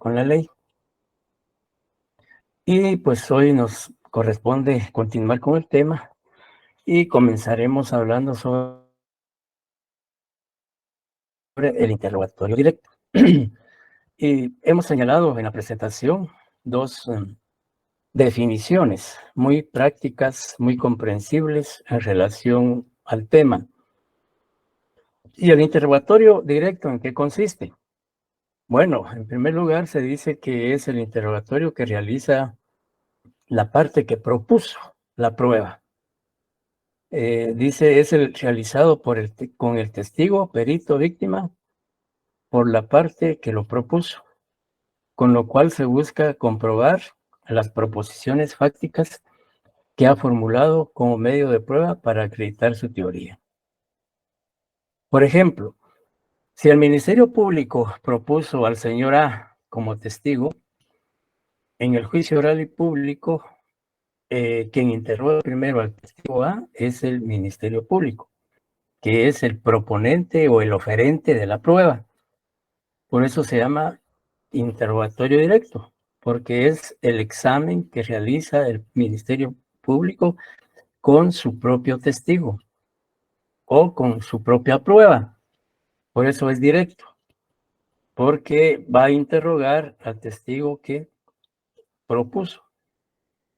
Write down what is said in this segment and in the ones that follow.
con la ley. Y pues hoy nos corresponde continuar con el tema y comenzaremos hablando sobre el interrogatorio directo. Y hemos señalado en la presentación dos definiciones muy prácticas, muy comprensibles en relación al tema. ¿Y el interrogatorio directo en qué consiste? Bueno, en primer lugar se dice que es el interrogatorio que realiza la parte que propuso la prueba. Dice es el realizado con el testigo, perito, víctima, por la parte que lo propuso, con lo cual se busca comprobar las proposiciones fácticas que ha formulado como medio de prueba para acreditar su teoría. Por ejemplo, si el Ministerio Público propuso al señor A como testigo, en el juicio oral y público, quien interroga primero al testigo A es el Ministerio Público, que es el proponente o el oferente de la prueba. Por eso se llama interrogatorio directo, porque es el examen que realiza el Ministerio Público con su propio testigo o con su propia prueba. Por eso es directo, porque va a interrogar al testigo que propuso,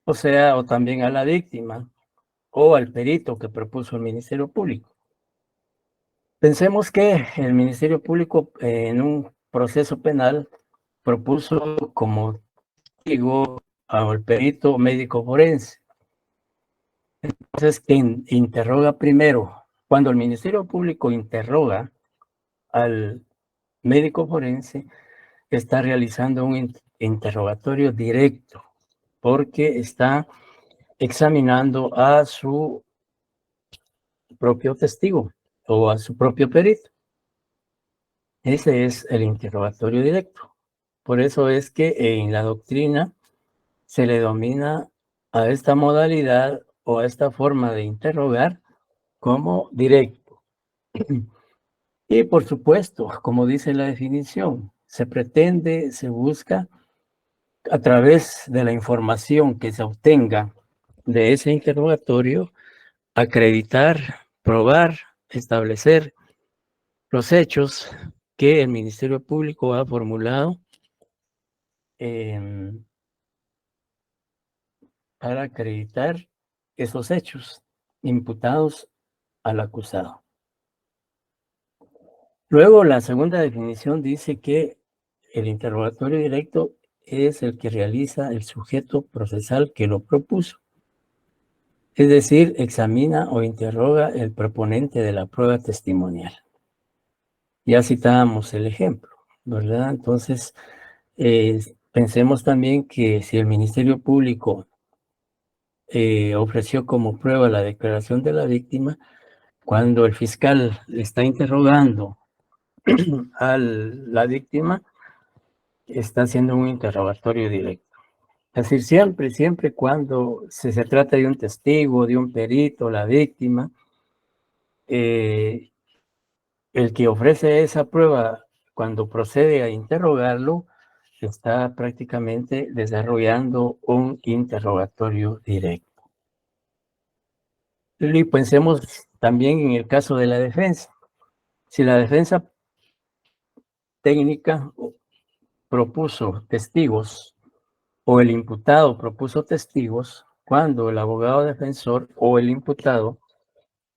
o sea, o también a la víctima o al perito que propuso el Ministerio Público. Pensemos que el Ministerio Público en un proceso penal propuso como testigo al perito médico forense. Entonces, quien interroga primero, cuando el Ministerio Público interroga al médico forense, está realizando un interrogatorio directo, porque está examinando a su propio testigo o a su propio perito. Ese es el interrogatorio directo. Por eso es que en la doctrina se le domina a esta modalidad o a esta forma de interrogar como directo. Y por supuesto, como dice la definición, se pretende, se busca a través de la información que se obtenga de ese interrogatorio, acreditar, probar, establecer los hechos que el Ministerio Público ha formulado para acreditar esos hechos imputados al acusado. Luego, la segunda definición dice que el interrogatorio directo es el que realiza el sujeto procesal que lo propuso. Es decir, examina o interroga el proponente de la prueba testimonial. Ya citábamos el ejemplo, ¿verdad? Entonces, pensemos también que si el Ministerio Público ofreció como prueba la declaración de la víctima, cuando el fiscal está interrogando a la víctima, está haciendo un interrogatorio directo. Es decir, siempre cuando se trata de un testigo, de un perito, la víctima, el que ofrece esa prueba, cuando procede a interrogarlo, está prácticamente desarrollando un interrogatorio directo. Y pensemos también en el caso de la defensa. Si la defensa técnica propuso testigos o el imputado propuso testigos, cuando el abogado defensor o el imputado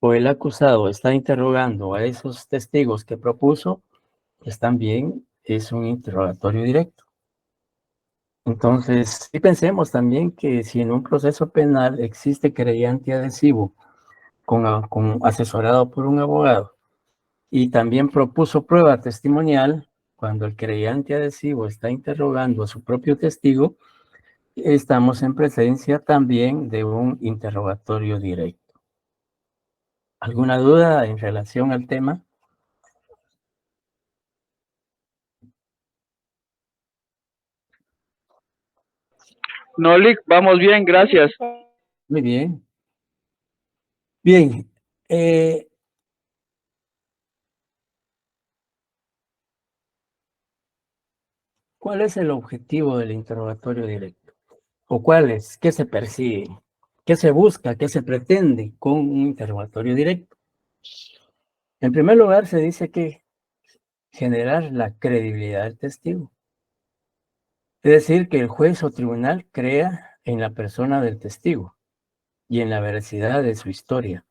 o el acusado está interrogando a esos testigos que propuso, pues también es un interrogatorio directo. Entonces, sí pensemos también que si en un proceso penal existe querellante adhesivo asesorado por un abogado y también propuso prueba testimonial, cuando el querellante adhesivo está interrogando a su propio testigo, estamos en presencia también de un interrogatorio directo. ¿Alguna duda en relación al tema? No, Lick, vamos bien, gracias. Muy bien. Bien. ¿cuál es el objetivo del interrogatorio directo? ¿O cuál es? ¿Qué se persigue? ¿Qué se busca? ¿Qué se pretende con un interrogatorio directo? En primer lugar, se dice que generar la credibilidad del testigo. Es decir, que el juez o tribunal crea en la persona del testigo y en la veracidad de su historia.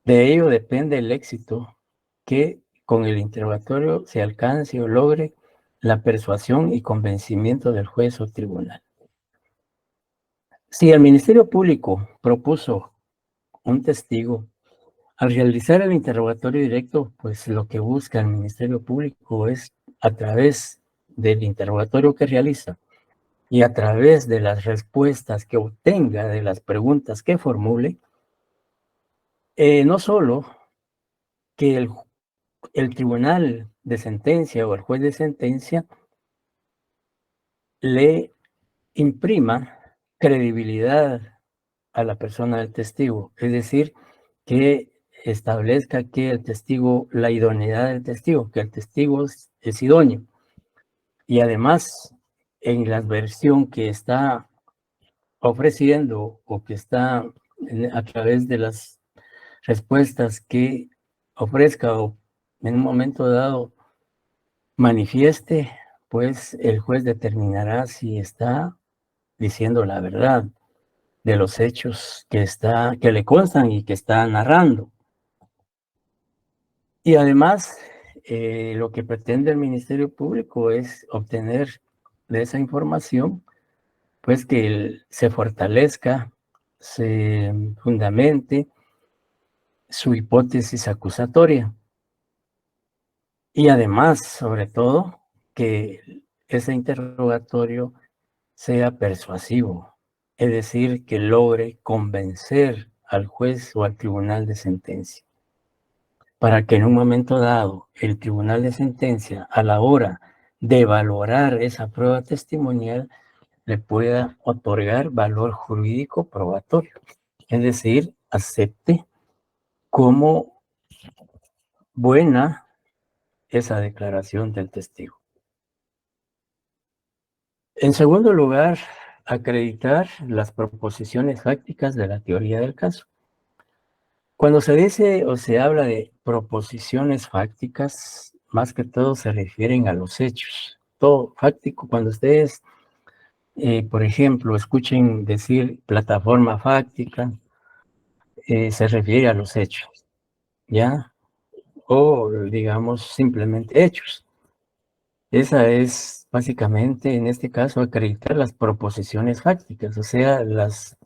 De ello depende el éxito que con el interrogatorio se alcance o logre la persuasión y convencimiento del juez o tribunal. Si el Ministerio Público propuso un testigo, al realizar el interrogatorio directo, pues lo que busca el Ministerio Público es, a través del interrogatorio que realiza y a través de las respuestas que obtenga de las preguntas que formule, no solo que el tribunal de sentencia o el juez de sentencia le imprima credibilidad a la persona del testigo, es decir, que establezca que el testigo, la idoneidad del testigo, que el testigo es idóneo. Y además, en la versión que está ofreciendo o que está a través de las respuestas que ofrezca o en un momento dado manifieste, pues el juez determinará si está diciendo la verdad de los hechos que le constan y que está narrando. Y además, lo que pretende el Ministerio Público es obtener de esa información, pues que se fortalezca, se fundamente su hipótesis acusatoria. Y además, sobre todo, que ese interrogatorio sea persuasivo, es decir, que logre convencer al juez o al tribunal de sentencia, para que en un momento dado el tribunal de sentencia, a la hora de valorar esa prueba testimonial, le pueda otorgar valor jurídico probatorio, es decir, acepte como buena esa declaración del testigo. En segundo lugar, acreditar las proposiciones fácticas de la teoría del caso. Cuando se dice o se habla de proposiciones fácticas, más que todo se refieren a los hechos. Todo fáctico, cuando ustedes, por ejemplo, escuchen decir plataforma fáctica, se refiere a los hechos, ¿ya? O digamos simplemente hechos. Esa es básicamente, en este caso, acreditar las proposiciones fácticas, o sea, los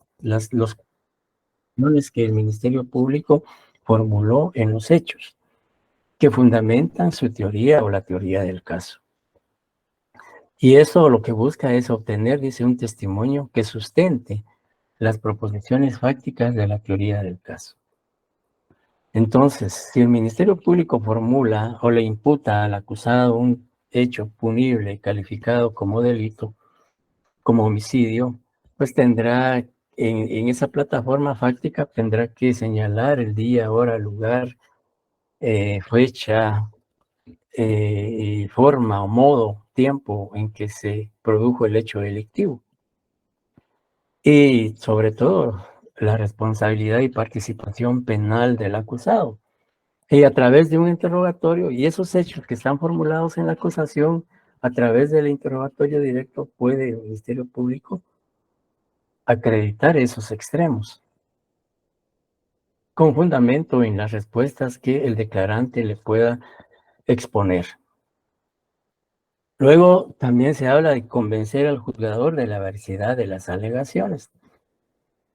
que el Ministerio Público formuló en los hechos, que fundamentan su teoría o la teoría del caso. Y eso lo que busca es obtener, dice, un testimonio que sustente las proposiciones fácticas de la teoría del caso. Entonces, si el Ministerio Público formula o le imputa al acusado un hecho punible calificado como delito, como homicidio, pues tendrá en esa plataforma fáctica tendrá que señalar el día, hora, lugar, fecha, forma o modo, tiempo en que se produjo el hecho delictivo. Y sobre todo, la responsabilidad y participación penal del acusado. Y a través de un interrogatorio y esos hechos que están formulados en la acusación, a través del interrogatorio directo puede el Ministerio Público acreditar esos extremos, con fundamento en las respuestas que el declarante le pueda exponer. Luego también se habla de convencer al juzgador de la veracidad de las alegaciones.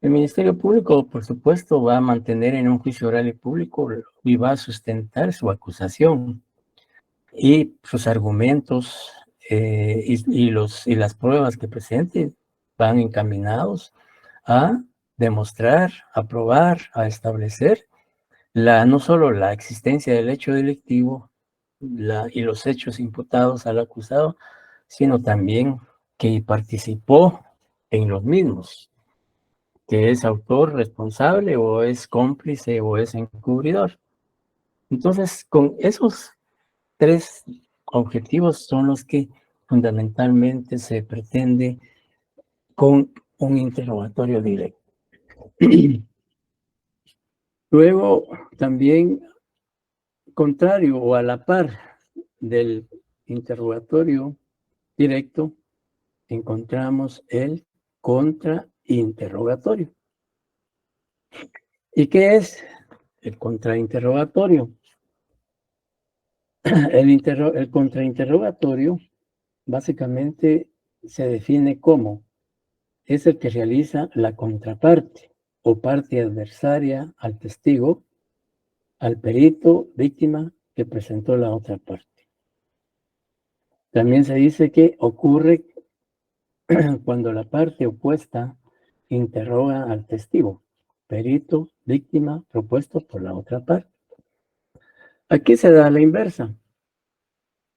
El Ministerio Público, por supuesto, va a mantener en un juicio oral y público y va a sustentar su acusación y sus argumentos y las pruebas que presente van encaminados a demostrar, a probar, a establecer no solo la existencia del hecho delictivo y los hechos imputados al acusado, sino también que participó en los mismos, que es autor responsable o es cómplice o es encubridor. Entonces, con esos tres objetivos son los que fundamentalmente se pretende con un interrogatorio directo. Luego, también, contrario o a la par del interrogatorio directo, encontramos el contrainterrogatorio. ¿Y qué es el contrainterrogatorio? El contrainterrogatorio básicamente se define como es el que realiza la contraparte o parte adversaria al testigo, al perito, víctima que presentó la otra parte. También se dice que ocurre cuando la parte opuesta interroga al testigo, perito, víctima, propuesto por la otra parte. Aquí se da la inversa.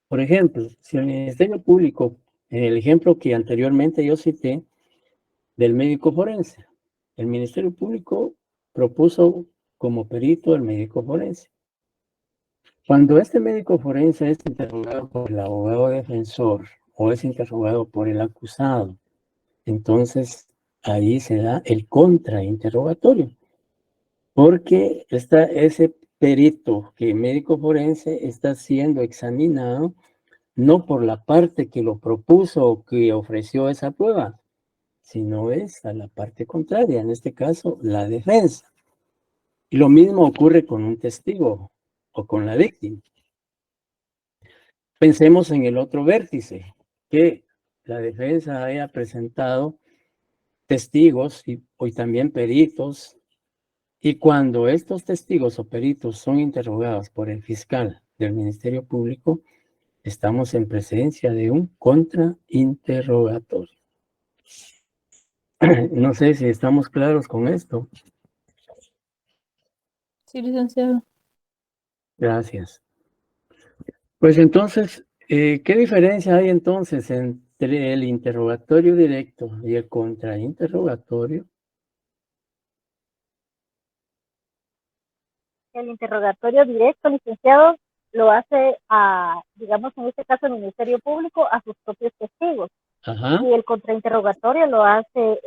Por ejemplo, si el Ministerio Público, en el ejemplo que anteriormente yo cité del médico forense, el Ministerio Público propuso como perito al médico forense. Cuando este médico forense es interrogado por el abogado defensor o es interrogado por el acusado, entonces ahí se da el contrainterrogatorio, porque ese perito, que médico forense, está siendo examinado no por la parte que lo propuso o que ofreció esa prueba, sino es a la parte contraria, en este caso la defensa. Y lo mismo ocurre con un testigo o con la víctima. Pensemos en el otro vértice, que la defensa haya presentado testigos y también peritos, y cuando estos testigos o peritos son interrogados por el fiscal del Ministerio Público, estamos en presencia de un contrainterrogatorio. No sé si estamos claros con esto. Sí, licenciado. Gracias. Pues entonces, ¿qué diferencia hay entonces entre el interrogatorio directo y el contrainterrogatorio? El interrogatorio directo, licenciado, lo hace digamos, en este caso, el Ministerio Público a sus propios testigos. Ajá. Y el contrainterrogatorio lo hace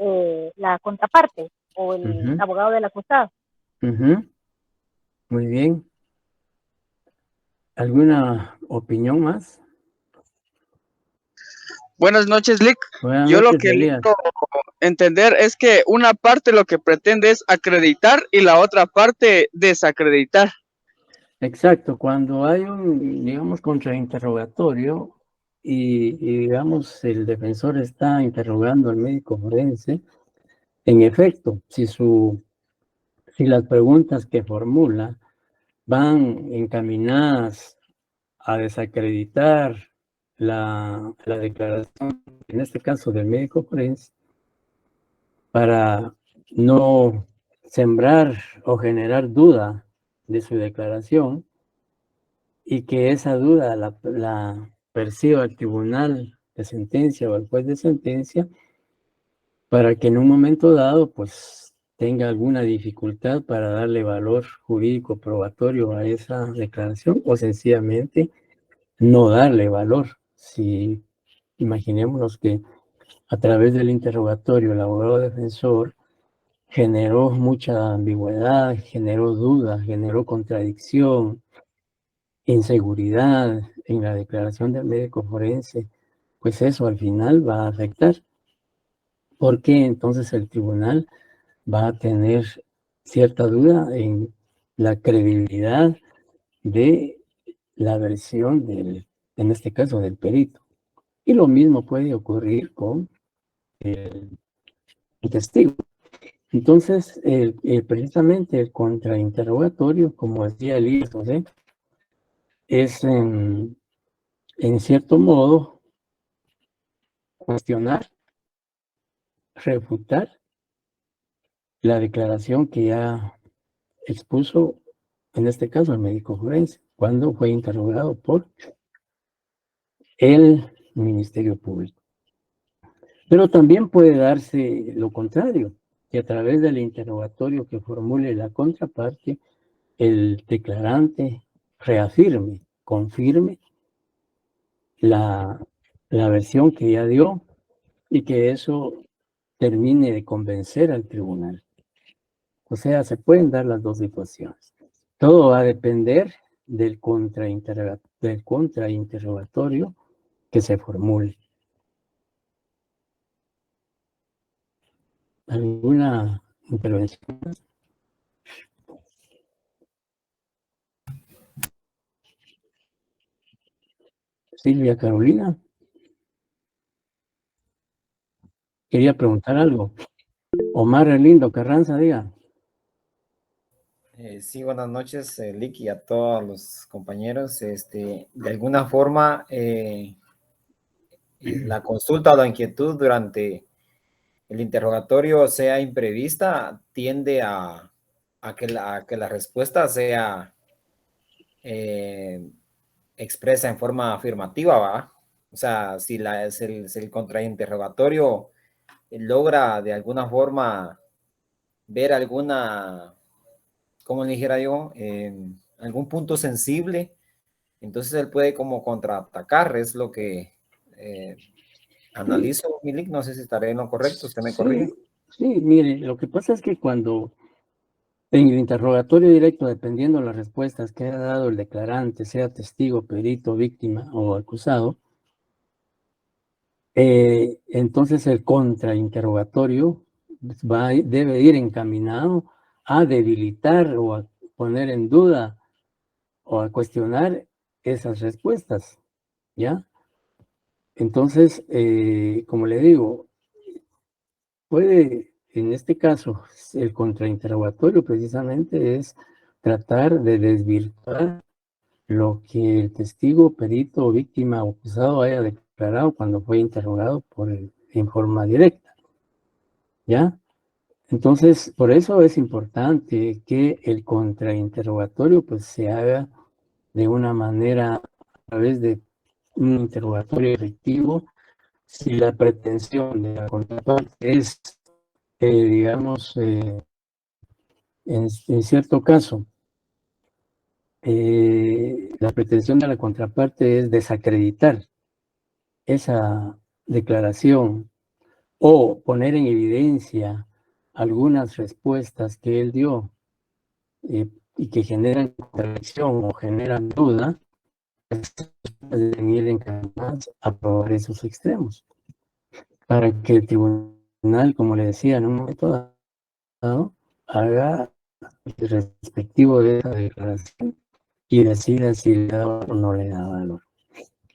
la contraparte o el abogado del acusado. Muy bien. ¿Alguna opinión más? Buenas noches, Lick. Buenas Yo noches, lo que Elías. logro entender es que una parte lo que pretende es acreditar y la otra parte desacreditar. Exacto, cuando hay un, digamos, contrainterrogatorio y, digamos, el defensor está interrogando al médico forense, en efecto, si las preguntas que formula van encaminadas a desacreditar la declaración, en este caso del médico forense, para no sembrar o generar duda de su declaración y que esa duda la perciba el tribunal de sentencia o el juez de sentencia, para que en un momento dado pues tenga alguna dificultad para darle valor jurídico probatorio a esa declaración o sencillamente no darle valor. Si imaginémonos que a través del interrogatorio el abogado defensor generó mucha ambigüedad, generó dudas, generó contradicción, inseguridad en la declaración del médico forense, pues eso al final va a afectar, porque entonces el tribunal va a tener cierta duda en la credibilidad de la versión en este caso, del perito. Y lo mismo puede ocurrir con el testigo. Entonces, precisamente el contrainterrogatorio, como decía Elías José, es en cierto modo cuestionar, refutar la declaración que ya expuso, en este caso, el médico forense, cuando fue interrogado por el Ministerio Público. Pero también puede darse lo contrario, que a través del interrogatorio que formule la contraparte, el declarante reafirme, confirme la la versión que ya dio y que eso termine de convencer al tribunal. O sea, se pueden dar las dos situaciones. Todo va a depender del contrainterrogatorio que se formule. ¿Alguna intervención? Silvia Carolina. Quería preguntar algo. Omar Lindo Carranza, diga. Sí, buenas noches, Lick, y a todos los compañeros. De alguna forma, la consulta o la inquietud durante el interrogatorio sea imprevista, tiende a que la respuesta sea expresa en forma afirmativa, ¿va? O sea, si el contrainterrogatorio logra de alguna forma ver alguna, como le dijera yo, algún punto sensible, entonces él puede como contraatacar, es lo que analizo, Milik, no sé si estaré en lo correcto, usted me corrige. Sí, mire, lo que pasa es que cuando en el interrogatorio directo, dependiendo de las respuestas que haya dado el declarante, sea testigo, perito, víctima o acusado, entonces el contrainterrogatorio debe ir encaminado a debilitar o a poner en duda o a cuestionar esas respuestas, ¿ya? Entonces, como le digo, puede, en este caso, el contrainterrogatorio precisamente es tratar de desvirtuar lo que el testigo, perito, víctima o acusado haya declarado cuando fue interrogado en forma directa, ¿ya? Entonces, por eso es importante que el contrainterrogatorio pues se haga de una manera a través de un interrogatorio efectivo. Si la pretensión de la contraparte es, digamos, en cierto caso, la pretensión de la contraparte es desacreditar esa declaración o poner en evidencia algunas respuestas que él dio y que generan contradicción o generan duda, deben ir encaminadas a probar esos extremos para que el tribunal, como le decía, en un momento dado, haga el respectivo de esa declaración y decida si le da o no le da valor.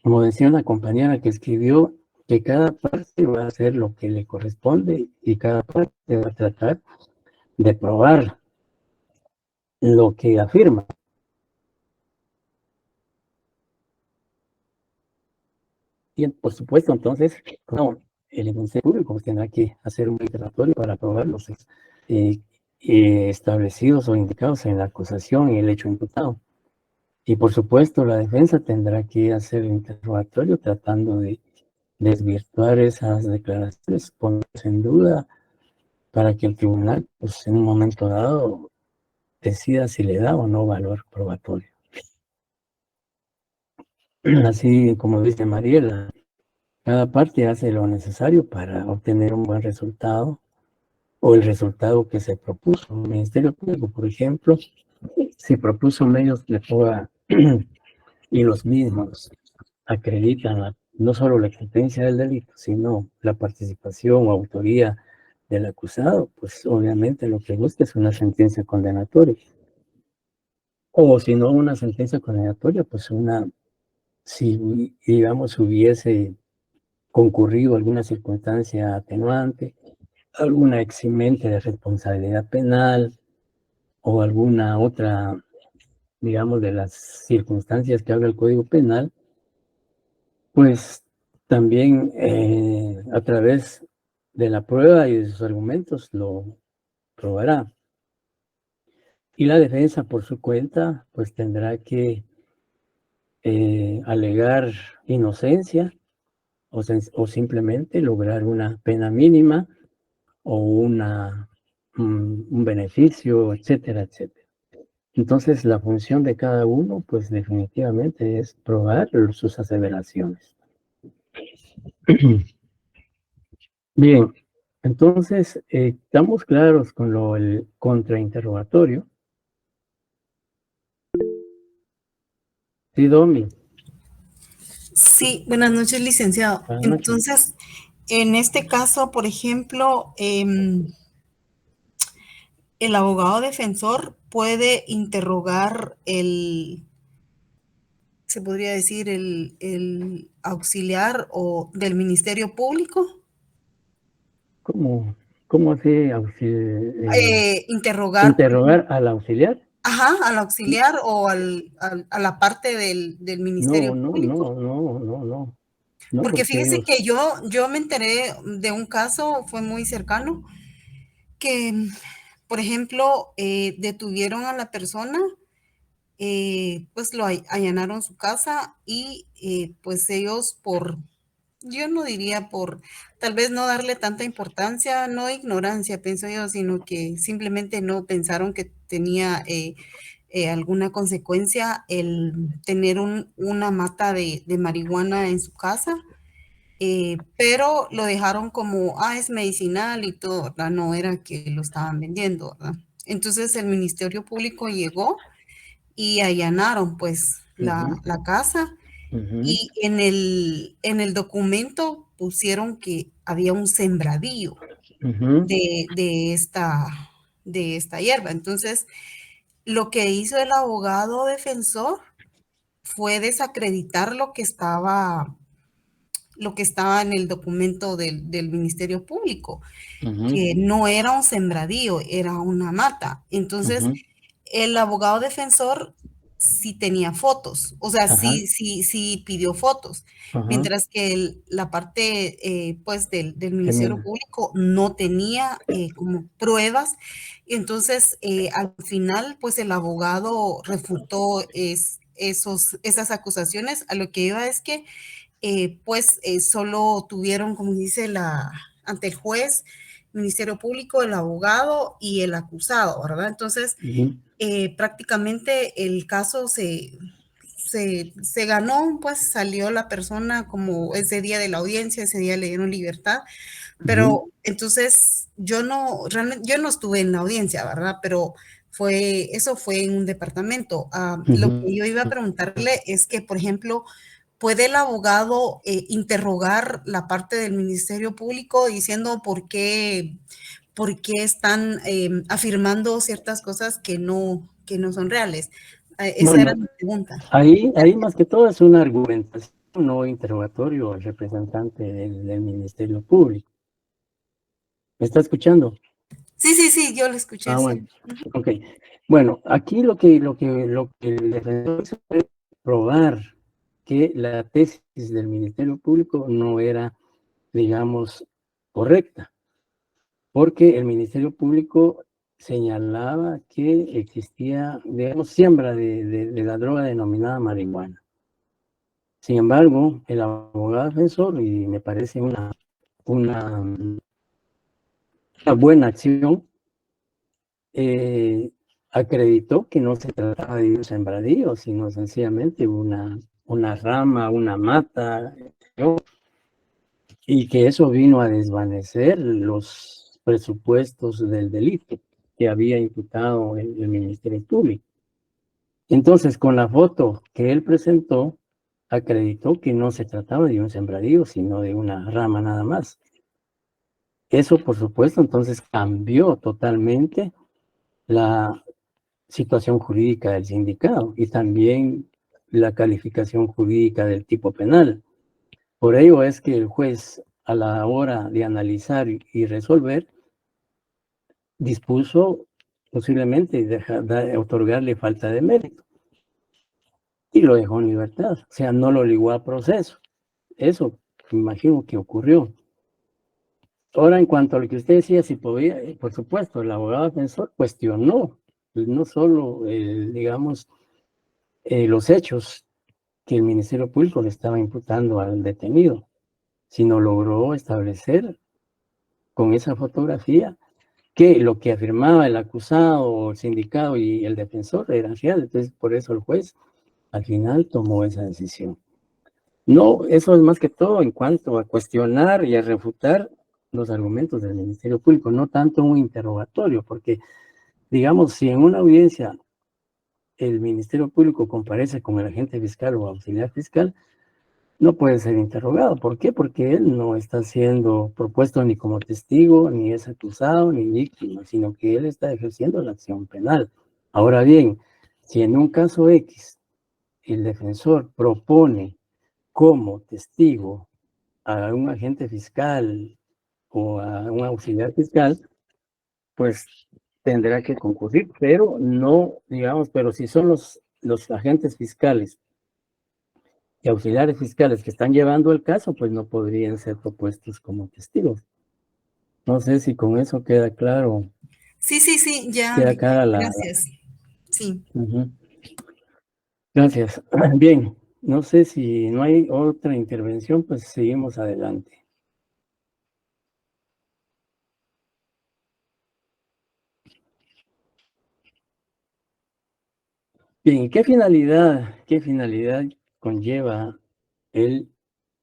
Como decía una compañera que escribió, que cada parte va a hacer lo que le corresponde y cada parte va a tratar de probar lo que afirma. Y por supuesto, entonces, no, el Ministerio Público tendrá que hacer un interrogatorio para probar los establecidos o indicados en la acusación y el hecho imputado. Y por supuesto, la defensa tendrá que hacer el interrogatorio tratando de desvirtuar esas declaraciones, ponerse en duda para que el tribunal, pues, en un momento dado, decida si le da o no valor probatorio. Así como dice Mariela, cada parte hace lo necesario para obtener un buen resultado o el resultado que se propuso. El Ministerio Público, por ejemplo, se propuso medios de prueba y los mismos acreditan no solo la existencia del delito, sino la participación o autoría del acusado, pues obviamente lo que busca es una sentencia condenatoria. O si no una sentencia condenatoria, pues si digamos hubiese concurrido alguna circunstancia atenuante, alguna eximente de responsabilidad penal o alguna otra, digamos, de las circunstancias que habla el Código Penal, pues también a través de la prueba y de sus argumentos lo probará. Y la defensa por su cuenta, pues tendrá que alegar inocencia o simplemente lograr una pena mínima o un beneficio, etcétera, etcétera. Entonces, la función de cada uno, pues definitivamente es probar sus aseveraciones. Bien, entonces estamos claros con el contrainterrogatorio. Sí, Domi. Sí, buenas noches, licenciado. Buenas noches. Entonces, en este caso, por ejemplo, el abogado defensor puede interrogar se podría decir, el auxiliar o del Ministerio Público. ¿Cómo así Interrogar, por ejemplo, interrogar al auxiliar? ajá, al auxiliar o a la parte del Ministerio No, Público. no, Porque porque fíjese ellos, que yo me enteré de un caso, fue muy cercano, que, por ejemplo, detuvieron a la persona, pues allanaron su casa y pues ellos yo no diría por tal vez no darle tanta importancia, no ignorancia, pienso yo, sino que simplemente no pensaron que tenía alguna consecuencia el tener una mata de marihuana en su casa. Pero lo dejaron como, es medicinal y todo, ¿verdad? No era que lo estaban vendiendo, ¿verdad? Entonces el Ministerio Público llegó y allanaron pues la casa y en el documento pusieron que había un sembradío de esta hierba. Entonces, lo que hizo el abogado defensor fue desacreditar lo que estaba en el documento del Ministerio Público, que no era un sembradío, era una mata. Entonces, el abogado defensor sí tenía fotos, o sea, ajá, sí pidió fotos, ajá, mientras que la parte, pues, del Ministerio termina. Público no tenía como pruebas. Entonces, al final, pues, el abogado refutó esas acusaciones. A lo que iba es que pues solo tuvieron, como dice ante el juez, Ministerio Público, el abogado y el acusado, ¿verdad? Entonces, prácticamente el caso se ganó, pues salió la persona como ese día de la audiencia, ese día le dieron libertad, pero entonces realmente yo no estuve en la audiencia, ¿verdad? Pero eso fue en un departamento. Lo que yo iba a preguntarle es que, por ejemplo, ¿puede el abogado interrogar la parte del Ministerio Público diciendo por qué están afirmando ciertas cosas que no son reales? Esa era Bueno, mi pregunta. ahí más que todo es una argumentación, no interrogatorio al representante del Ministerio Público. ¿Me está escuchando? Sí, yo lo escuché, Bueno, sí. ok. Bueno, aquí lo que el defensor hizo fue probar que la tesis del Ministerio Público no era, digamos, correcta, porque el Ministerio Público señalaba que existía, digamos, siembra de la droga denominada marihuana. Sin embargo, el abogado defensor, y me parece una buena acción, acreditó que no se trataba de un sembradío, sino sencillamente una rama, una mata, y que eso vino a desvanecer los presupuestos del delito que había imputado el Ministerio Público. Entonces, con la foto que él presentó, acreditó que no se trataba de un sembradío, sino de una rama nada más. Eso, por supuesto, entonces cambió totalmente la situación jurídica del sindicado y también la calificación jurídica del tipo penal. Por ello es que el juez, a la hora de analizar y resolver, dispuso posiblemente otorgarle falta de mérito y lo dejó en libertad, o sea, no lo ligó a proceso. Eso me imagino que ocurrió. Ahora, en cuanto a lo que usted decía, si podía, por supuesto, el abogado defensor cuestionó no solo, digamos, los hechos que el Ministerio Público le estaba imputando al detenido, sino logró establecer con esa fotografía que lo que afirmaba el acusado, el sindicado y el defensor era real. Entonces, por eso el juez al final tomó esa decisión. No, eso es más que todo en cuanto a cuestionar y a refutar los argumentos del Ministerio Público, no tanto un interrogatorio, porque, digamos, si en una audiencia el Ministerio Público comparece con el agente fiscal o auxiliar fiscal, no puede ser interrogado. ¿Por qué? Porque él no está siendo propuesto ni como testigo, ni es acusado, ni víctima, sino que él está ejerciendo la acción penal. Ahora bien, si en un caso X el defensor propone como testigo a un agente fiscal o a un auxiliar fiscal, pues tendrá que concurrir, pero no, digamos, pero si son los agentes fiscales y auxiliares fiscales que están llevando el caso, pues no podrían ser propuestos como testigos. No sé si con eso queda claro, Sí, sí, sí, ya. queda clara la... Gracias. Sí. Ujú. Gracias. Bien, no sé si no hay otra intervención, pues seguimos adelante. Bien, qué finalidad conlleva el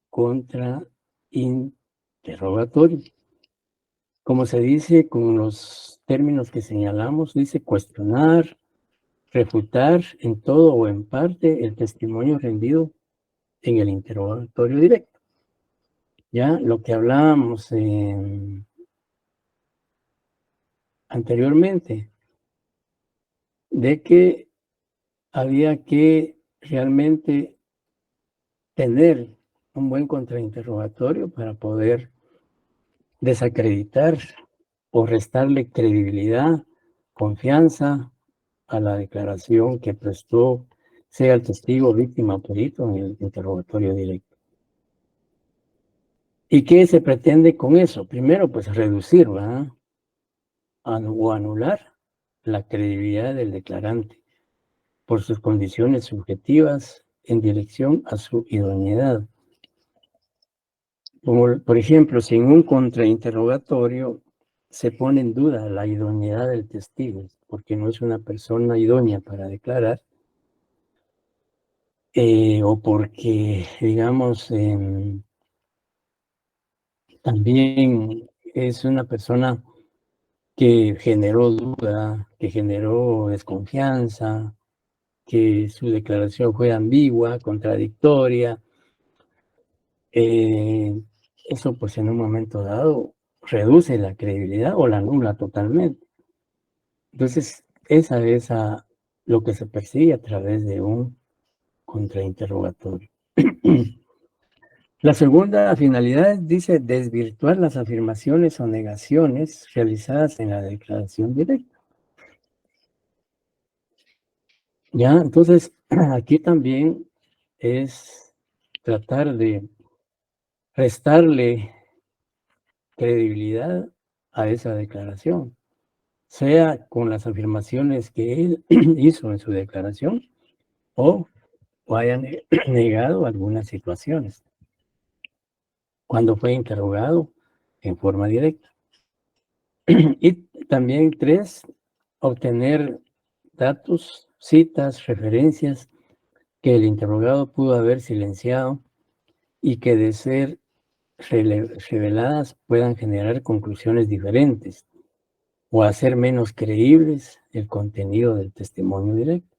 contrainterrogatorio? Como se dice con los términos que señalamos, dice cuestionar, refutar en todo o en parte el testimonio rendido en el interrogatorio directo. Ya lo que hablábamos anteriormente, de que había que realmente tener un buen contrainterrogatorio para poder desacreditar o restarle credibilidad, confianza a la declaración que prestó, sea el testigo, víctima o perito en el interrogatorio directo. ¿Y qué se pretende con eso? Primero, pues reducir, ¿verdad? O anular la credibilidad del declarante por sus condiciones subjetivas en dirección a su idoneidad. Como, por ejemplo, si en un contrainterrogatorio se pone en duda la idoneidad del testigo, porque no es una persona idónea para declarar, o porque, digamos, también es una persona que generó duda, que generó desconfianza, que su declaración fue ambigua, contradictoria. Eso pues en un momento dado reduce la credibilidad o la anula totalmente. Entonces, esa es lo que se persigue a través de un contrainterrogatorio. La segunda finalidad dice desvirtuar las afirmaciones o negaciones realizadas en la declaración directa. Ya, entonces aquí también es tratar de restarle credibilidad a esa declaración, sea con las afirmaciones que él hizo en su declaración o haya negado algunas situaciones cuando fue interrogado en forma directa. Y también 3, obtener datos, citas, referencias que el interrogado pudo haber silenciado y que de ser reveladas puedan generar conclusiones diferentes o hacer menos creíbles el contenido del testimonio directo.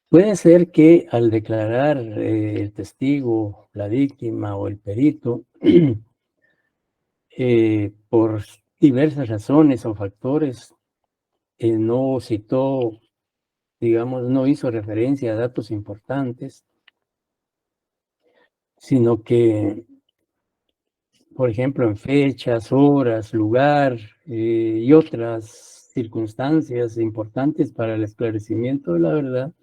Puede ser que al declarar el testigo, la víctima o el perito, por diversas razones o factores, no citó, digamos, no hizo referencia a datos importantes, sino que, por ejemplo, en fechas, horas, lugar y otras circunstancias importantes para el esclarecimiento de la verdad,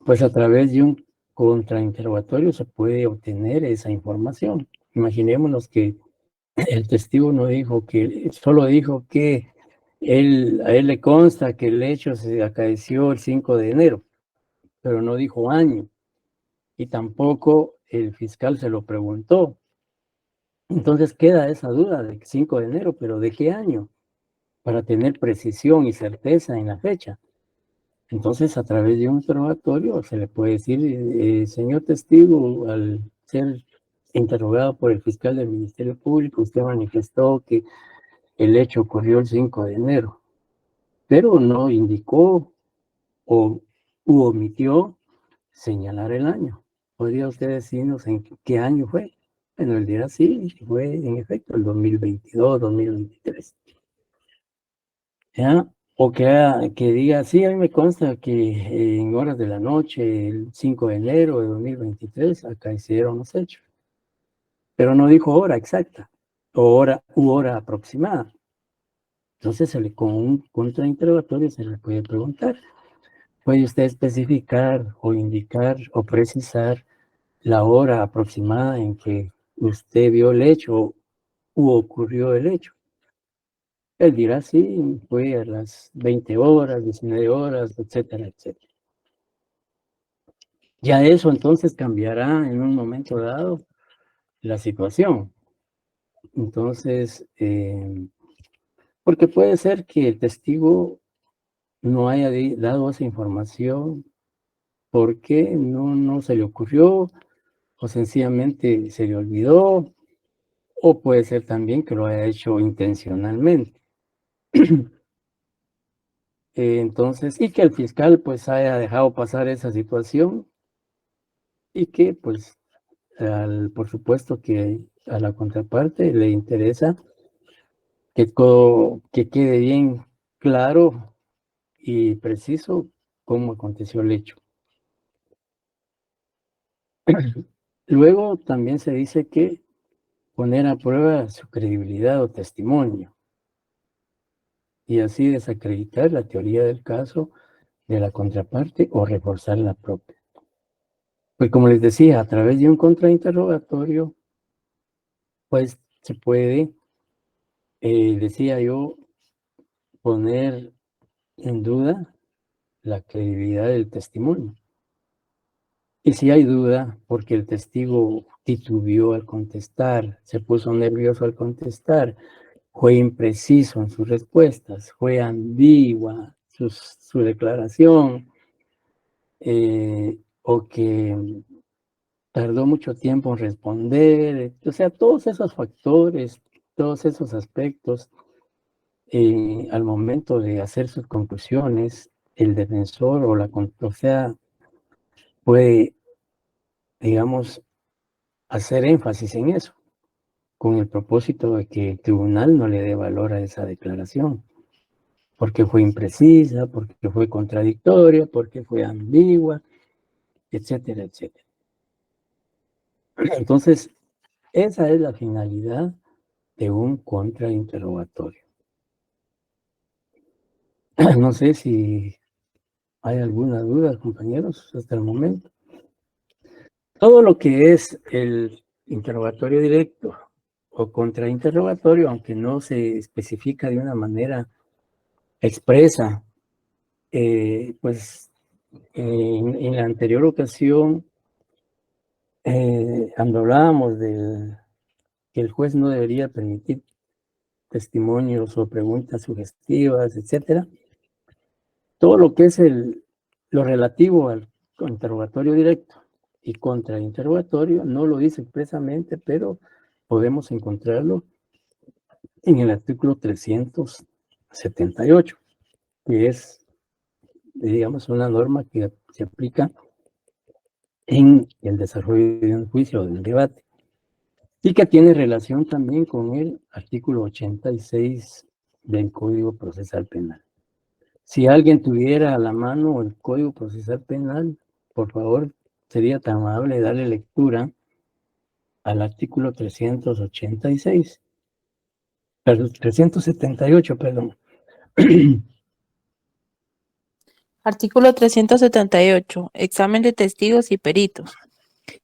pues a través de un contrainterrogatorio se puede obtener esa información. Imaginémonos que el testigo no dijo que, solo dijo que a él le consta que el hecho se acaeció el 5 de enero, pero no dijo año, y tampoco el fiscal se lo preguntó. Entonces queda esa duda de 5 de enero, pero ¿de qué año? Para tener precisión y certeza en la fecha. Entonces, a través de un interrogatorio se le puede decir, señor testigo, al ser interrogado por el fiscal del Ministerio Público, usted manifestó que el hecho ocurrió el 5 de enero, pero no indicó o omitió señalar el año. ¿Podría usted decirnos en qué año fue? Bueno, él dirá sí, fue en efecto el 2022, 2023. ¿Ya? O que diga, sí, a mí me consta que en horas de la noche, el 5 de enero de 2023, acá hicieron los hechos. Pero no dijo hora exacta, o hora aproximada. Entonces, con un contrainterrogatorio se le puede preguntar, ¿puede usted especificar o indicar o precisar la hora aproximada en que usted vio el hecho u ocurrió el hecho? Él dirá, sí, fue a las 20 horas, 19 horas, etcétera, etcétera. Ya eso entonces cambiará en un momento dado la situación. Entonces, porque puede ser que el testigo no haya dado esa información porque no se le ocurrió o sencillamente se le olvidó, o puede ser también que lo haya hecho intencionalmente. Entonces, y que el fiscal pues haya dejado pasar esa situación y que pues por supuesto que a la contraparte le interesa que quede bien claro y preciso cómo aconteció el hecho. Luego también se dice que poner a prueba su credibilidad o testimonio y así desacreditar la teoría del caso de la contraparte o reforzar la propia. Pues como les decía, a través de un contrainterrogatorio, pues se puede, decía yo, poner en duda la credibilidad del testimonio. Y si hay duda, porque el testigo titubeó al contestar, se puso nervioso al contestar, fue impreciso en sus respuestas, fue ambigua su declaración, o que tardó mucho tiempo en responder, o sea, todos esos factores, todos esos aspectos, al momento de hacer sus conclusiones, el defensor o sea, puede, digamos, hacer énfasis en eso, con el propósito de que el tribunal no le dé valor a esa declaración, porque fue imprecisa, porque fue contradictoria, porque fue ambigua, etcétera, etcétera. Entonces, esa es la finalidad de un contrainterrogatorio. No sé si hay alguna duda, compañeros, hasta el momento. Todo lo que es el interrogatorio directo o contrainterrogatorio, aunque no se especifica de una manera expresa, pues en la anterior ocasión, cuando hablábamos de que el juez no debería permitir testimonios o preguntas sugestivas, etcétera, todo lo que es lo relativo al interrogatorio directo y contrainterrogatorio no lo dice expresamente, pero podemos encontrarlo en el artículo 378, que es, digamos, una norma que se aplica en el desarrollo de un juicio o de un debate y que tiene relación también con el artículo 86 del Código Procesal Penal. Si alguien tuviera a la mano el Código Procesal Penal, por favor, sería tan amable darle lectura al artículo 386, perdón, 378, perdón. Artículo 378. Examen de testigos y peritos.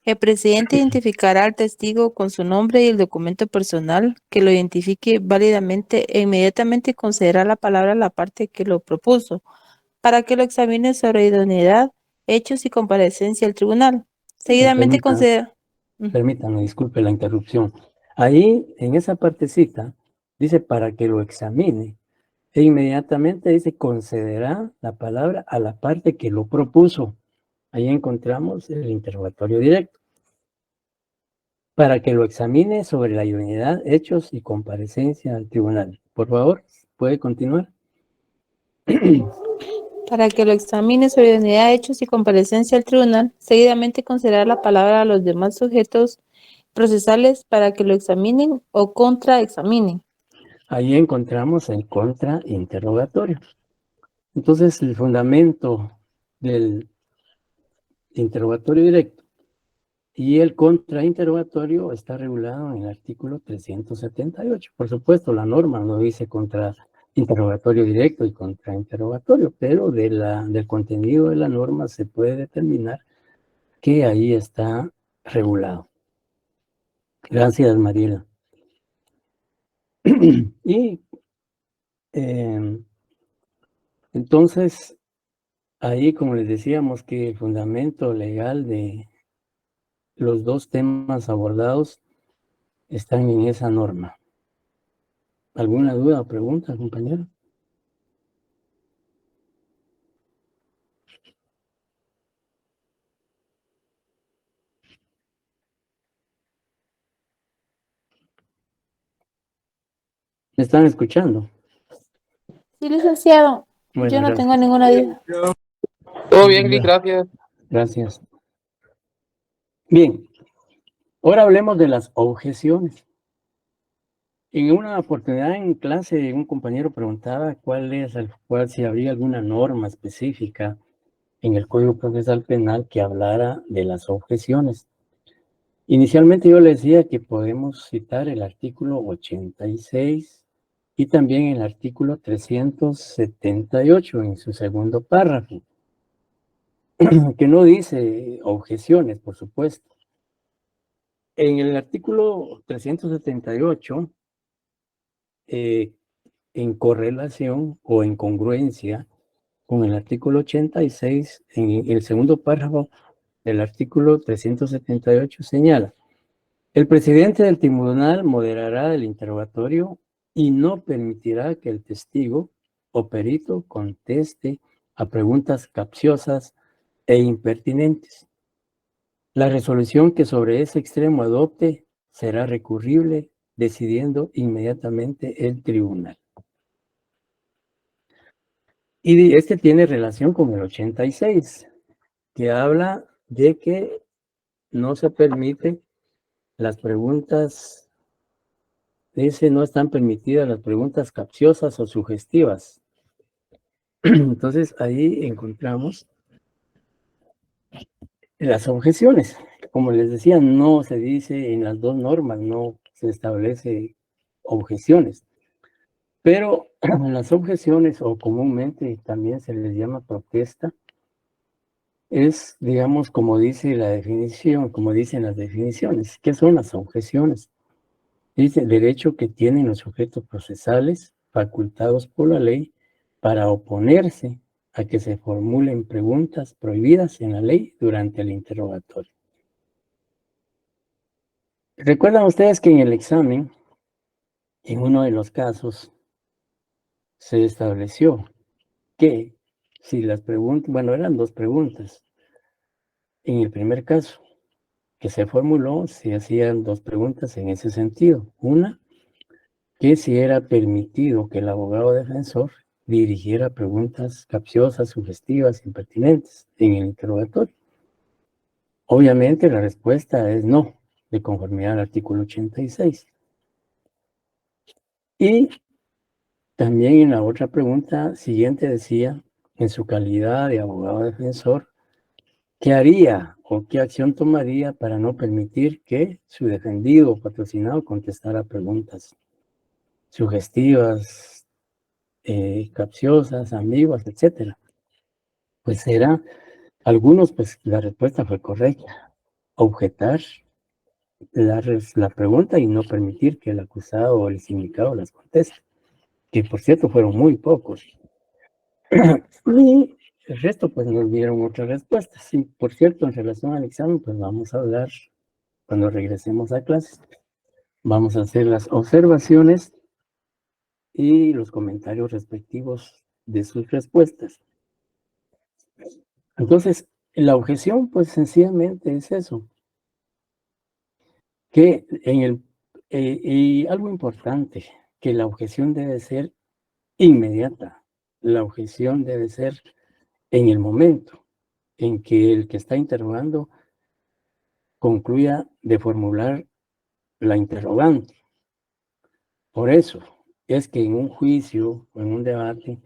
El presidente identificará al testigo con su nombre y el documento personal que lo identifique válidamente e inmediatamente concederá la palabra a la parte que lo propuso para que lo examine sobre idoneidad, hechos y comparecencia al tribunal. Seguidamente concederá. Permítame, disculpe la interrupción. Ahí, en esa partecita, dice para que lo examine. E inmediatamente dice concederá la palabra a la parte que lo propuso. Ahí encontramos el interrogatorio directo. Para que lo examine sobre la idoneidad, hechos y comparecencia al tribunal. Por favor, ¿puede continuar? Para que lo examine sobre idoneidad de hechos y comparecencia al tribunal, seguidamente concederá la palabra a los demás sujetos procesales para que lo examinen o contraexaminen. Ahí encontramos el contrainterrogatorio. Entonces, el fundamento del interrogatorio directo y el contrainterrogatorio está regulado en el artículo 378. Por supuesto, la norma no dice contrainterrogatorio directo y contrainterrogatorio, pero del contenido de la norma se puede determinar que ahí está regulado. Gracias, Mariela. Y entonces, ahí, como les decíamos, que el fundamento legal de los dos temas abordados están en esa norma. ¿Alguna duda o pregunta, compañero? ¿Me están escuchando? Sí, licenciado. Bueno, Yo no gracias. tengo ninguna duda. Todo bien, Liz, gracias. Gracias. Bien, ahora hablemos de las objeciones. En una oportunidad en clase, un compañero preguntaba si habría alguna norma específica en el Código Procesal Penal que hablara de las objeciones. Inicialmente yo le decía que podemos citar el artículo 86 y también el artículo 378 en su segundo párrafo, que no dice objeciones, por supuesto. En el artículo 378, en correlación o en congruencia con el artículo 86, en el segundo párrafo del artículo 378 señala: el presidente del tribunal moderará el interrogatorio y no permitirá que el testigo o perito conteste a preguntas capciosas e impertinentes. La resolución que sobre ese extremo adopte será recurrible, decidiendo inmediatamente el tribunal. Y este tiene relación con el 86, que habla de que no se permite las preguntas, dice, no están permitidas las preguntas capciosas o sugestivas. Entonces ahí encontramos las objeciones. Como les decía, no se dice en las dos normas, no se establece objeciones. Pero las objeciones, o comúnmente también se les llama protesta, es, digamos, como dice la definición, como dicen las definiciones. ¿Qué son las objeciones? Dice, derecho que tienen los sujetos procesales facultados por la ley para oponerse a que se formulen preguntas prohibidas en la ley durante el interrogatorio. ¿Recuerdan ustedes que en el examen, en uno de los casos, se estableció que si las preguntas, bueno, eran dos preguntas. En el primer caso que se formuló, se hacían dos preguntas en ese sentido. Una, que si era permitido que el abogado defensor dirigiera preguntas capciosas, sugestivas, impertinentes en el interrogatorio. Obviamente la respuesta es no, de conformidad al artículo 86. Y también en la otra pregunta siguiente decía, en su calidad de abogado defensor, ¿qué haría o qué acción tomaría para no permitir que su defendido o patrocinado contestara preguntas sugestivas, capciosas, ambiguas, etcétera? Pues pues la respuesta fue correcta. Objetar la pregunta y no permitir que el acusado o el sindicado las conteste, que por cierto fueron muy pocos. Y el resto pues nos dieron otras respuestas. Y por cierto, en relación al examen, pues vamos a hablar cuando regresemos a clases. Vamos a hacer las observaciones y los comentarios respectivos de sus respuestas. Entonces, la objeción, pues sencillamente es eso, que y algo importante, que la objeción debe ser inmediata, la objeción debe ser en el momento en que el que está interrogando concluya de formular la interrogante. Por eso es que en un juicio o en un debate,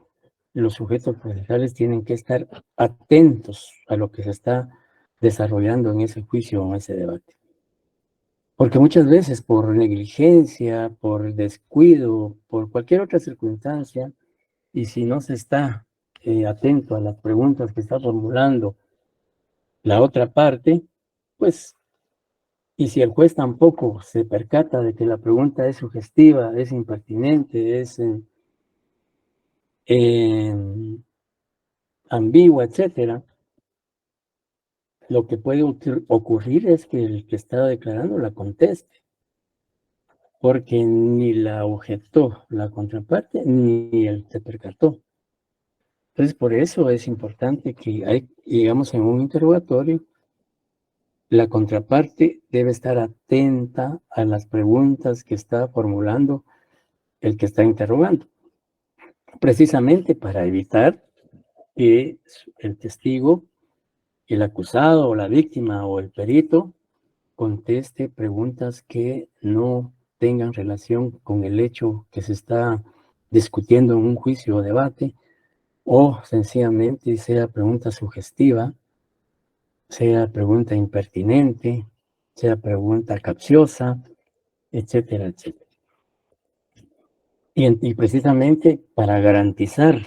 los sujetos procesales tienen que estar atentos a lo que se está desarrollando en ese juicio o en ese debate. Porque muchas veces por negligencia, por descuido, por cualquier otra circunstancia, y si no se está atento a las preguntas que está formulando la otra parte, pues, y si el juez tampoco se percata de que la pregunta es sugestiva, es impertinente, es ambigua, etcétera, lo que puede ocurrir es que el que está declarando la conteste, porque ni la objetó la contraparte, ni él se percató. Entonces, por eso es importante que digamos, en un interrogatorio, la contraparte debe estar atenta a las preguntas que está formulando el que está interrogando, precisamente para evitar que el testigo, el acusado o la víctima o el perito conteste preguntas que no tengan relación con el hecho que se está discutiendo en un juicio o debate, o sencillamente sea pregunta sugestiva, sea pregunta impertinente, sea pregunta capciosa, etcétera, etcétera. Y precisamente para garantizar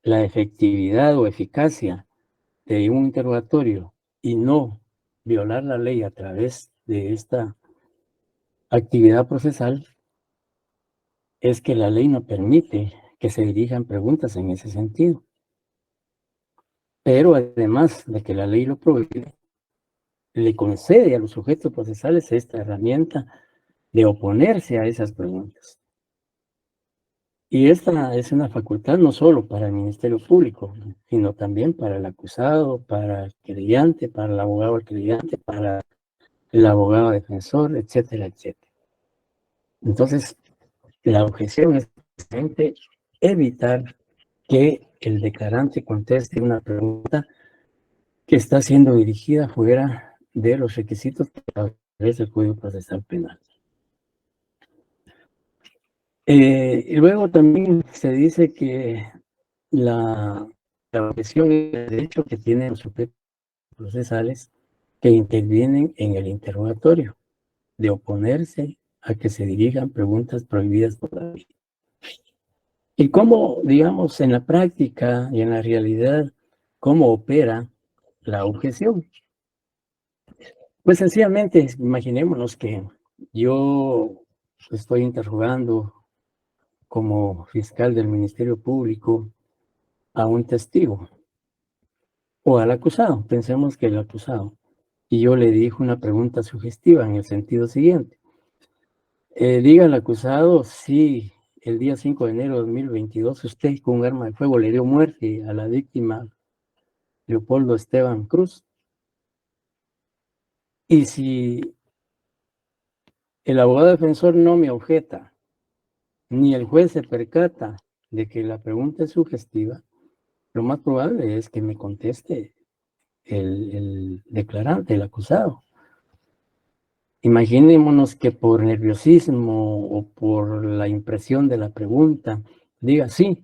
la efectividad o eficacia de un interrogatorio y no violar la ley a través de esta actividad procesal, es que la ley no permite que se dirijan preguntas en ese sentido. Pero además de que la ley lo prohíbe, le concede a los sujetos procesales esta herramienta de oponerse a esas preguntas. Y esta es una facultad no solo para el Ministerio Público, sino también para el acusado, para el querellante, para el abogado del querellante, para el abogado defensor, etcétera, etcétera. Entonces, la objeción es precisamente evitar que el declarante conteste una pregunta que está siendo dirigida fuera de los requisitos que establece el Código Procesal Penal. Y luego también se dice que la objeción es el derecho que tienen los sujetos procesales que intervienen en el interrogatorio de oponerse a que se dirijan preguntas prohibidas por la ley. Y cómo, digamos, en la práctica y en la realidad, cómo opera la objeción. Pues sencillamente, imaginémonos que yo estoy interrogando como fiscal del Ministerio Público a un testigo o al acusado. Pensemos que el acusado. Y yo le dirijo una pregunta sugestiva en el sentido siguiente. Diga al acusado si el día 5 de enero de 2022 usted con un arma de fuego le dio muerte a la víctima Leopoldo Esteban Cruz. Y si el abogado defensor no me objeta, ni el juez se percata de que la pregunta es sugestiva, lo más probable es que me conteste el declarante, el acusado. Imaginémonos que por nerviosismo o por la impresión de la pregunta diga sí.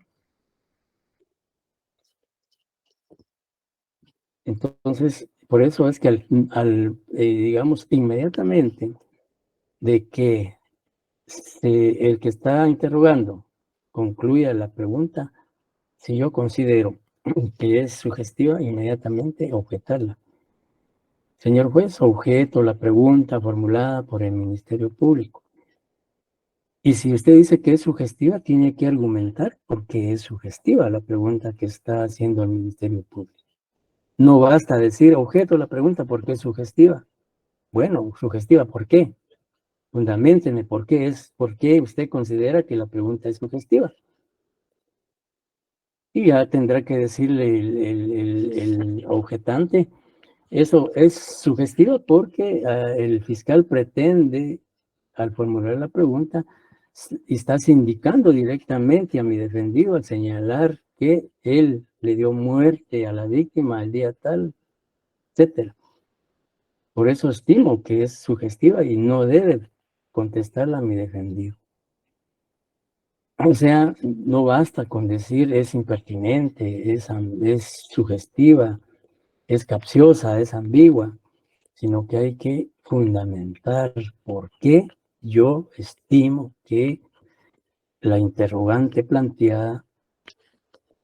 Entonces, por eso es que digamos, inmediatamente de que el que está interrogando concluya la pregunta, si yo considero que es sugestiva, inmediatamente objetarla. Señor juez, objeto la pregunta formulada por el Ministerio Público. Y si usted dice que es sugestiva, tiene que argumentar por qué es sugestiva la pregunta que está haciendo el Ministerio Público. No basta decir objeto la pregunta porque es sugestiva. Bueno, sugestiva, ¿por qué? Fundaménteme por qué usted considera que la pregunta es sugestiva. Y ya tendrá que decirle el objetante, eso es sugestivo porque el fiscal pretende, al formular la pregunta, estás indicando directamente a mi defendido al señalar que él le dio muerte a la víctima el día tal, etcétera. Por eso estimo que es sugestiva y no debe contestarla a mi defendido. O sea, no basta con decir es impertinente, es sugestiva, es capciosa, es ambigua, sino que hay que fundamentar por qué yo estimo que la interrogante planteada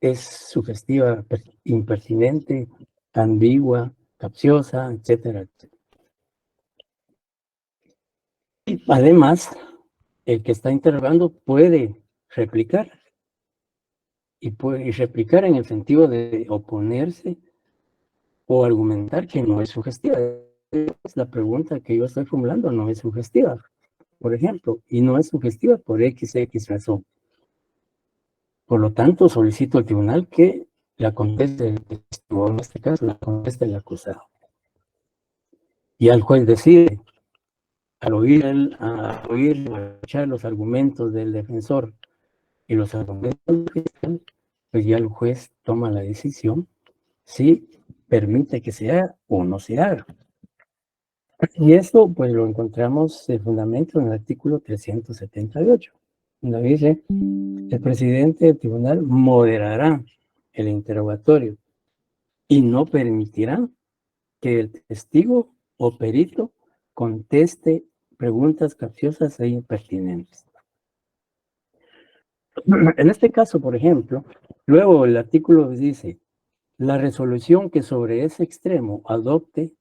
es sugestiva, impertinente, ambigua, capciosa, etcétera, etcétera. Además, el que está interrogando puede replicar y replicar en el sentido de oponerse o argumentar que no es sugestiva. La pregunta que yo estoy formulando no es sugestiva, por ejemplo, y no es sugestiva por X razón. Por lo tanto, solicito al tribunal que la conteste el testigo, en este caso la conteste el acusado. Y al juez decide, al oír o escuchar los argumentos del defensor y los argumentos del fiscal, pues ya el juez toma la decisión si permite que se haga o no se haga. Y esto pues lo encontramos de fundamento en el artículo 378, donde dice, el presidente del tribunal moderará el interrogatorio y no permitirá que el testigo o perito conteste preguntas capciosas e impertinentes. En este caso, por ejemplo, luego el artículo dice, la resolución que sobre ese extremo adopte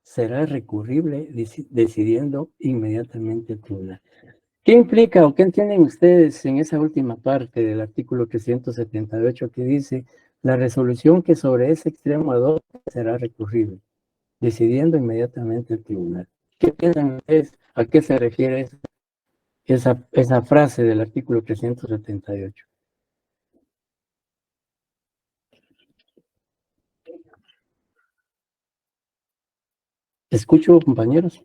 será recurrible decidiendo inmediatamente el tribunal. ¿Qué implica o qué entienden ustedes en esa última parte del artículo 378 que dice la resolución que sobre ese extremo adopte será recurrible, decidiendo inmediatamente el tribunal? ¿Qué piensan ustedes? ¿A qué se refiere esa frase del artículo 378? ¿Escucho, compañeros?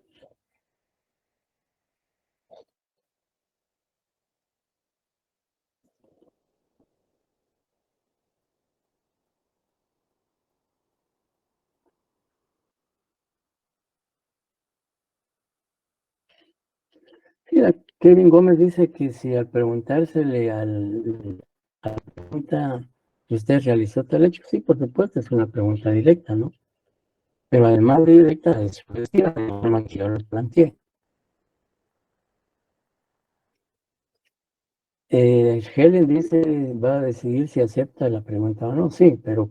Mira, Kevin Gómez dice que si al preguntársele a la pregunta que usted realizó tal hecho, sí, por supuesto, es una pregunta directa, ¿no? Pero además de directa es sugestiva, de la forma que yo lo planteé. Helen dice, va a decidir si acepta la pregunta o no, sí, pero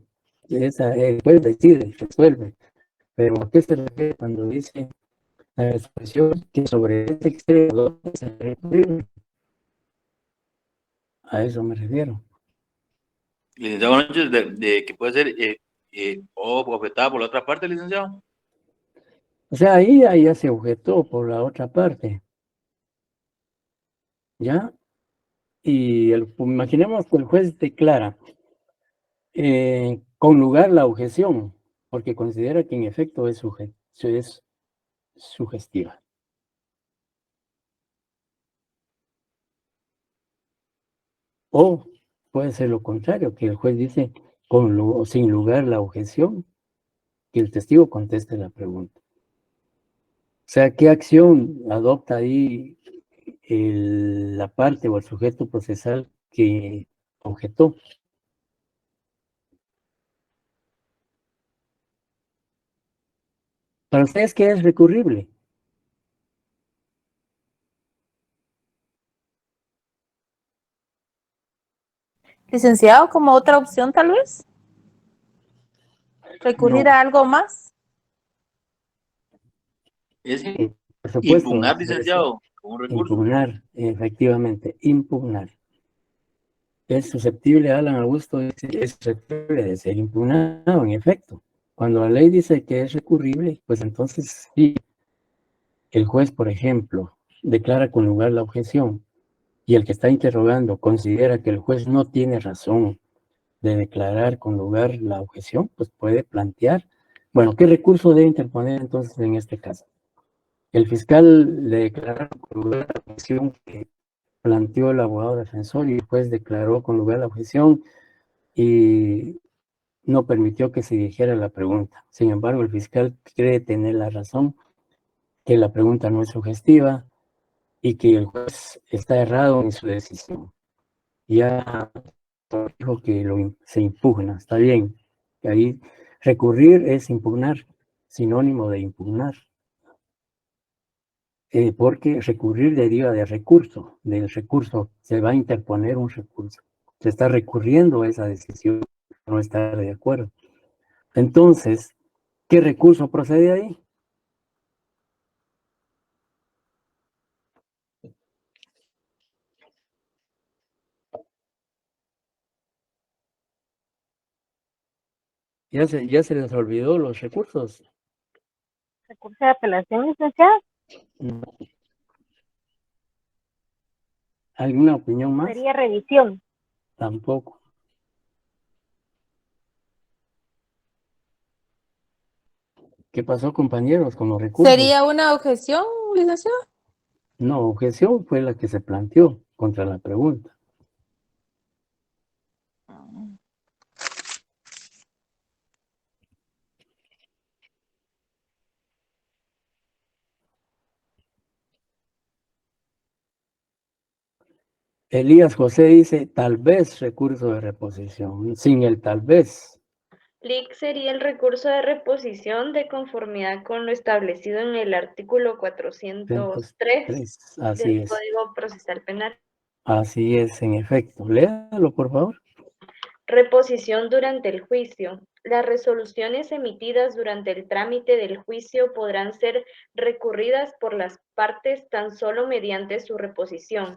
el juez decide, resuelve. Pero ¿a qué se refiere cuando dice la expresión que sobre este extremo se refiere? A eso me refiero. Licenciado, buenas noches, de que puede ser objetada por la otra parte, licenciado. O sea, ahí ya se objetó por la otra parte. ¿Ya? Y imaginemos que el juez declara con lugar la objeción, porque considera que en efecto es sugestiva. O puede ser lo contrario, que el juez dice sin lugar la objeción, que el testigo conteste la pregunta. O sea, ¿qué acción adopta ahí la parte o el sujeto procesal que objetó? ¿Para ustedes qué es recurrible? Licenciado, como otra opción tal vez. Recurrir No. a algo más. Es Por supuesto, impugnar, licenciado, como un recurso. impugnar, efectivamente, impugnar. Es susceptible, Alan Augusto dice, es susceptible de ser impugnado, en efecto. Cuando la ley dice que es recurrible, pues entonces sí, el juez, por ejemplo, declara con lugar la objeción y el que está interrogando considera que el juez no tiene razón de declarar con lugar la objeción, pues puede plantear, bueno, ¿qué recurso debe interponer entonces en este caso? El fiscal le declaró con lugar la objeción que planteó el abogado defensor y el juez declaró con lugar la objeción y no permitió que se dijera la pregunta. Sin embargo, el fiscal cree tener la razón, que la pregunta no es sugestiva y que el juez está errado en su decisión. Ya dijo que se impugna, está bien. Que ahí recurrir es impugnar, sinónimo de impugnar. Porque recurrir deriva de recurso, del recurso, se va a interponer un recurso. Se está recurriendo a esa decisión, no estar de acuerdo. Entonces, ¿qué recurso procede ahí? Ya se les olvidó los recursos. Recurso de apelación, licenciado. ¿Alguna opinión más? Sería revisión. Tampoco. ¿Qué pasó, compañeros, con los recursos? ¿Sería una objeción, licenciado? No, objeción fue la que se planteó contra la pregunta. Elías José dice, tal vez recurso de reposición, sin el tal vez. LIC sería el recurso de reposición de conformidad con lo establecido en el artículo 403 Así del es, Código Procesal Penal. así es, en efecto. Léalo, por favor. Reposición durante el juicio. Las resoluciones emitidas durante el trámite del juicio podrán ser recurridas por las partes tan solo mediante su reposición.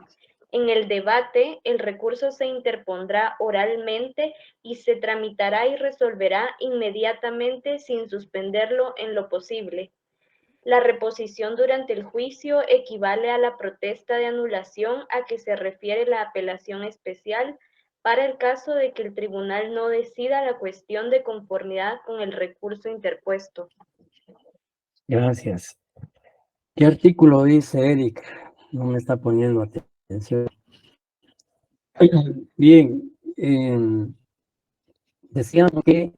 En el debate, el recurso se interpondrá oralmente y se tramitará y resolverá inmediatamente sin suspenderlo en lo posible. La reposición durante el juicio equivale a la protesta de anulación a que se refiere la apelación especial para el caso de que el tribunal no decida la cuestión de conformidad con el recurso interpuesto. Gracias. ¿Qué artículo dice Eric? No me está poniendo atención. Bien, decíamos que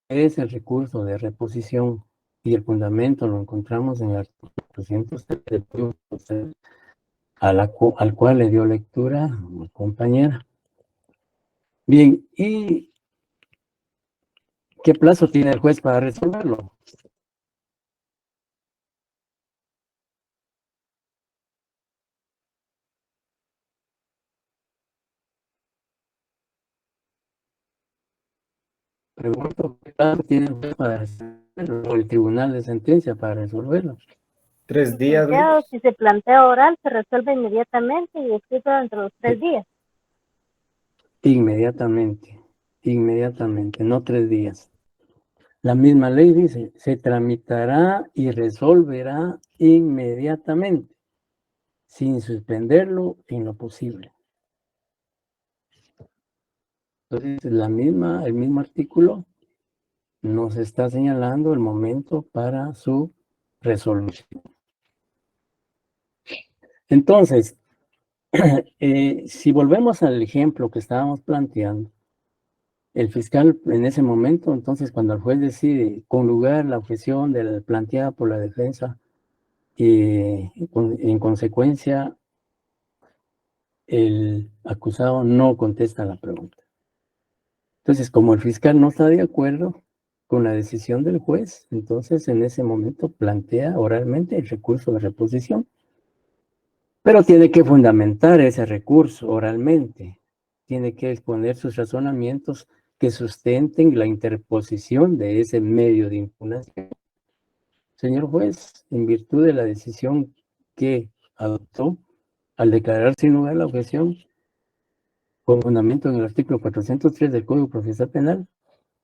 es el recurso de reposición y el fundamento lo encontramos en el artículo 403 del Código Procesal, al cual le dio lectura mi compañera. Bien, ¿y qué plazo tiene el juez para resolverlo? Pregunto, ¿qué plazo tiene el juez para resolverlo? O el tribunal de sentencia para resolverlo. 3 días. Licenciado, si se plantea oral, se resuelve inmediatamente y escrito dentro de los 3 días. Inmediatamente, no 3 días. La misma ley dice, se tramitará y resolverá inmediatamente, sin suspenderlo en lo posible. Entonces, el mismo artículo nos está señalando el momento para su resolución. Entonces, si volvemos al ejemplo que estábamos planteando, el fiscal en ese momento, entonces cuando el juez decide con lugar la objeción planteada por la defensa, y en consecuencia el acusado no contesta la pregunta. Entonces, como el fiscal no está de acuerdo con la decisión del juez, entonces en ese momento plantea oralmente el recurso de reposición. Pero tiene que fundamentar ese recurso oralmente. Tiene que exponer sus razonamientos que sustenten la interposición de ese medio de impugnación. Señor juez, en virtud de la decisión que adoptó, al declarar sin lugar la objeción, con fundamento en el artículo 403 del Código Procesal Penal,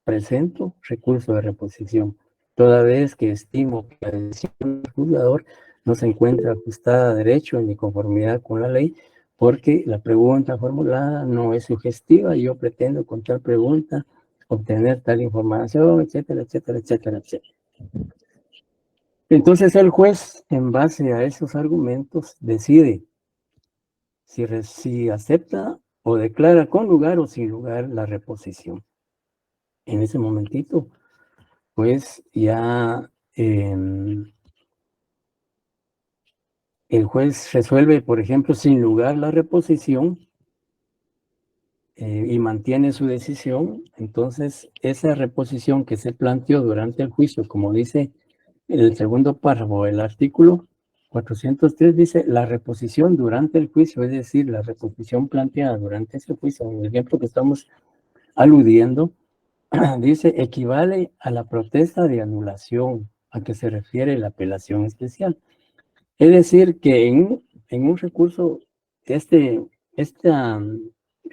presento recurso de reposición, toda vez que estimo que la decisión del juzgador no se encuentra ajustada a derecho ni conformidad con la ley, porque la pregunta formulada no es sugestiva y yo pretendo con tal pregunta obtener tal información, etcétera, etcétera, etcétera, etcétera. Entonces el juez, en base a esos argumentos, decide si acepta o declara con lugar o sin lugar la reposición. En ese momentito, pues ya el juez resuelve, por ejemplo, sin lugar la reposición y mantiene su decisión. Entonces, esa reposición que se planteó durante el juicio, como dice el segundo párrafo del artículo 403, dice la reposición durante el juicio, es decir, la reposición planteada durante ese juicio, en el ejemplo que estamos aludiendo, dice equivale a la protesta de anulación a que se refiere la apelación especial. Es decir, que en un recurso, este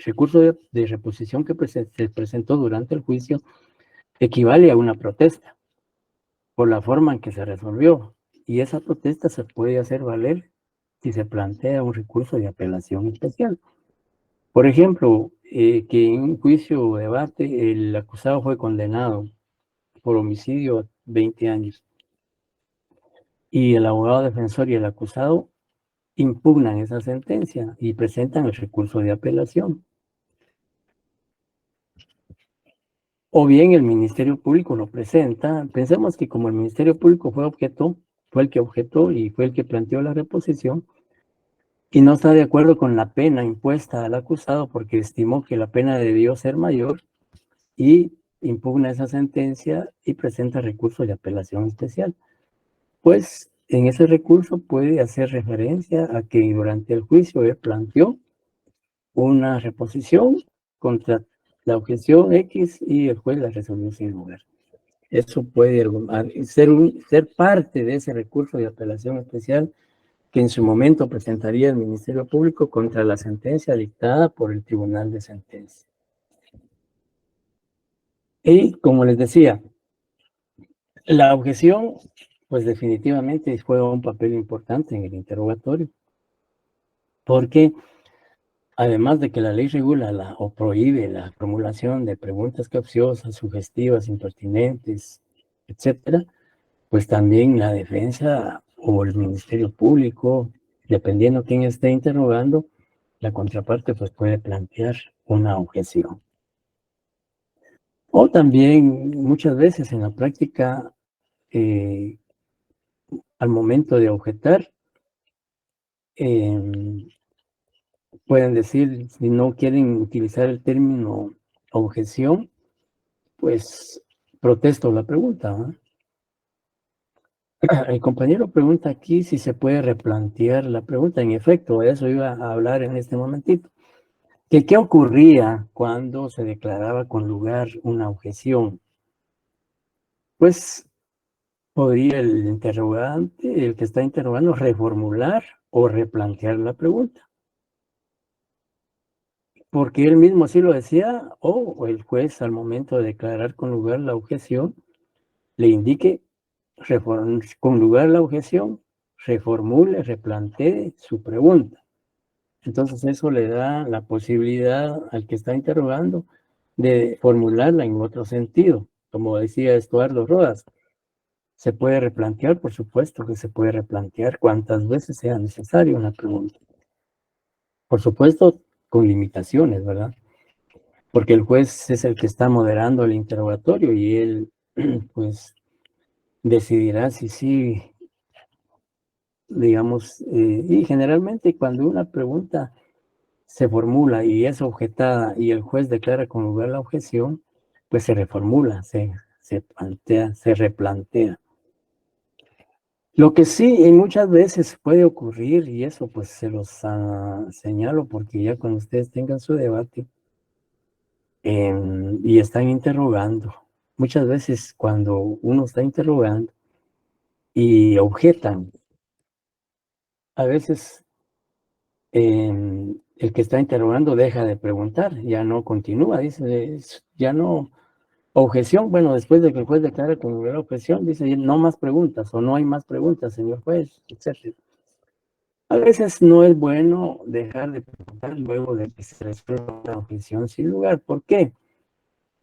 recurso de reposición que se presentó durante el juicio equivale a una protesta por la forma en que se resolvió. Y esa protesta se puede hacer valer si se plantea un recurso de apelación especial. Por ejemplo, que en un juicio o debate el acusado fue condenado por homicidio a 20 años y el abogado defensor y el acusado impugnan esa sentencia y presentan el recurso de apelación. O bien el Ministerio Público lo presenta. Pensemos que como el Ministerio Público fue el que objetó y fue el que planteó la reposición, y no está de acuerdo con la pena impuesta al acusado porque estimó que la pena debió ser mayor y impugna esa sentencia y presenta recurso de apelación especial. Pues en ese recurso puede hacer referencia a que durante el juicio él planteó una reposición contra la objeción X y el juez la resolvió sin lugar. Eso puede ser parte de ese recurso de apelación especial que en su momento presentaría el Ministerio Público contra la sentencia dictada por el Tribunal de Sentencia. Y como les decía, la objeción, pues definitivamente juega un papel importante en el interrogatorio, porque además de que la ley regula o prohíbe la formulación de preguntas capciosas, sugestivas, impertinentes, etcétera, pues también la defensa o el Ministerio Público, dependiendo quién esté interrogando, la contraparte pues puede plantear una objeción. O también muchas veces en la práctica, al momento de objetar, pueden decir, si no quieren utilizar el término objeción, pues protesto la pregunta, ¿no? El compañero pregunta aquí si se puede replantear la pregunta. En efecto, de eso iba a hablar en este momentito. ¿Qué ocurría cuando se declaraba con lugar una objeción? Pues podría el interrogante, el que está interrogando, reformular o replantear la pregunta. Porque él mismo así lo decía, o el juez al momento de declarar con lugar la objeción, le indique con lugar la objeción, reformule, replantee su pregunta. Entonces eso le da la posibilidad al que está interrogando de formularla en otro sentido. Como decía Estuardo Rodas, se puede replantear, por supuesto que se puede replantear cuantas veces sea necesario una pregunta. Por supuesto, con limitaciones, ¿verdad? Porque el juez es el que está moderando el interrogatorio y él, pues, decidirá si sí, digamos, y generalmente cuando una pregunta se formula y es objetada y el juez declara con lugar la objeción, pues se reformula, se plantea, se replantea. Lo que sí muchas veces puede ocurrir, y eso pues se los señalo porque ya cuando ustedes tengan su debate y están interrogando, muchas veces cuando uno está interrogando y objetan, a veces el que está interrogando deja de preguntar, ya no continúa, dice, ya no Objeción, bueno, después de que el juez declara como la objeción, dice no más preguntas o no hay más preguntas, señor juez, etc. A veces no es bueno dejar de preguntar luego de que se resuelva una objeción sin lugar. ¿Por qué?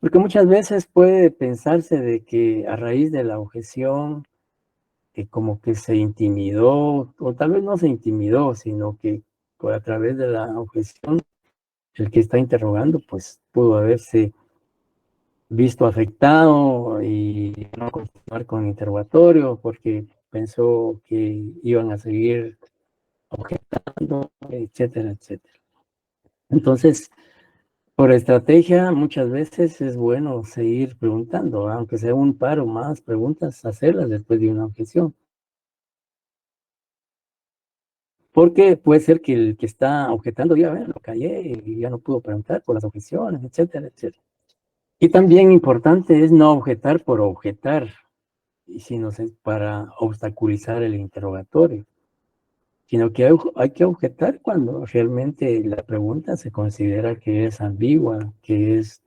Porque muchas veces puede pensarse de que a raíz de la objeción, como que se intimidó, o tal vez no se intimidó, sino que a través de la objeción, el que está interrogando, pues pudo haberse visto afectado y no continuar con el interrogatorio porque pensó que iban a seguir objetando, etcétera, etcétera. Entonces, por estrategia, muchas veces es bueno seguir preguntando, aunque sea un par o más preguntas, hacerlas después de una objeción. Porque puede ser que el que está objetando diga, bueno, lo callé y ya no pudo preguntar por las objeciones, etcétera, etcétera. Y también importante es no objetar por objetar, sino para obstaculizar el interrogatorio, sino que hay que objetar cuando realmente la pregunta se considera que es ambigua, que es